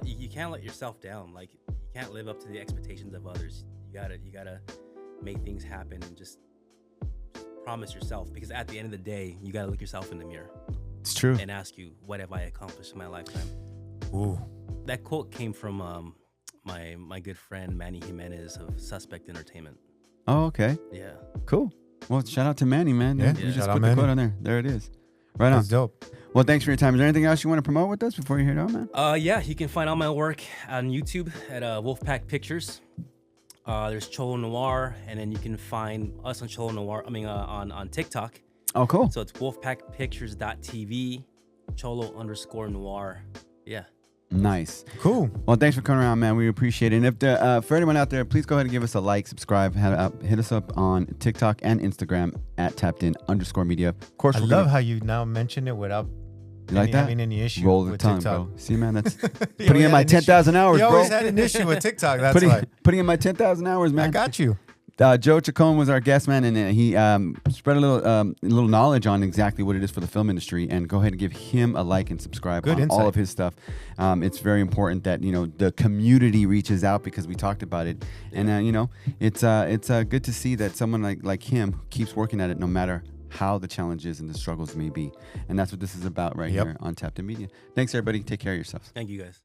You can't let yourself down. Like, you can't live up to the expectations of others. You gotta make things happen and just promise yourself, because at the end of the day, you gotta look yourself in the mirror. It's true. And ask you, what have I accomplished in my lifetime? Ooh. That quote came from my good friend Manny Jimenez of Suspect Entertainment. Oh, okay. Yeah. Cool. Well, shout out to Manny, man. Yeah. You just Shout out put the Manny. quote on there. There it is. Right on. That's dope. Well, thanks for your time. Is there anything else you want to promote with us before you head out, man? Yeah, you can find all my work on YouTube at Wolfpack Pictures. There's Cholo Noir, and then you can find us on Cholo Noir. On TikTok. Oh, cool. So it's wolfpackpictures.tv, Cholo_Noir. Yeah. Nice. Cool. Well, thanks for coming around, man. We appreciate it. And if for anyone out there, please go ahead and give us a like, subscribe, hit us up on TikTok and Instagram at @tappedin_media. Of course, I love how you now mention it without having any issue Roll the with tongue, TikTok. bro. See, man, that's putting in my 10,000 hours, You bro. always had an issue with TikTok. That's why. Putting in my 10,000 hours, man. I got you. Joe Chacon was our guest, man, and he spread a little knowledge on exactly what it is for the film industry. And go ahead and give him a like and subscribe Good on insight. all of his stuff. It's very important that the community reaches out, because we talked about it, and it's good to see that someone like him keeps working at it no matter how the challenges and the struggles may be. And that's what this is about right here on Tapped In Media. Thanks, everybody. Take care of yourselves. Thank you, guys.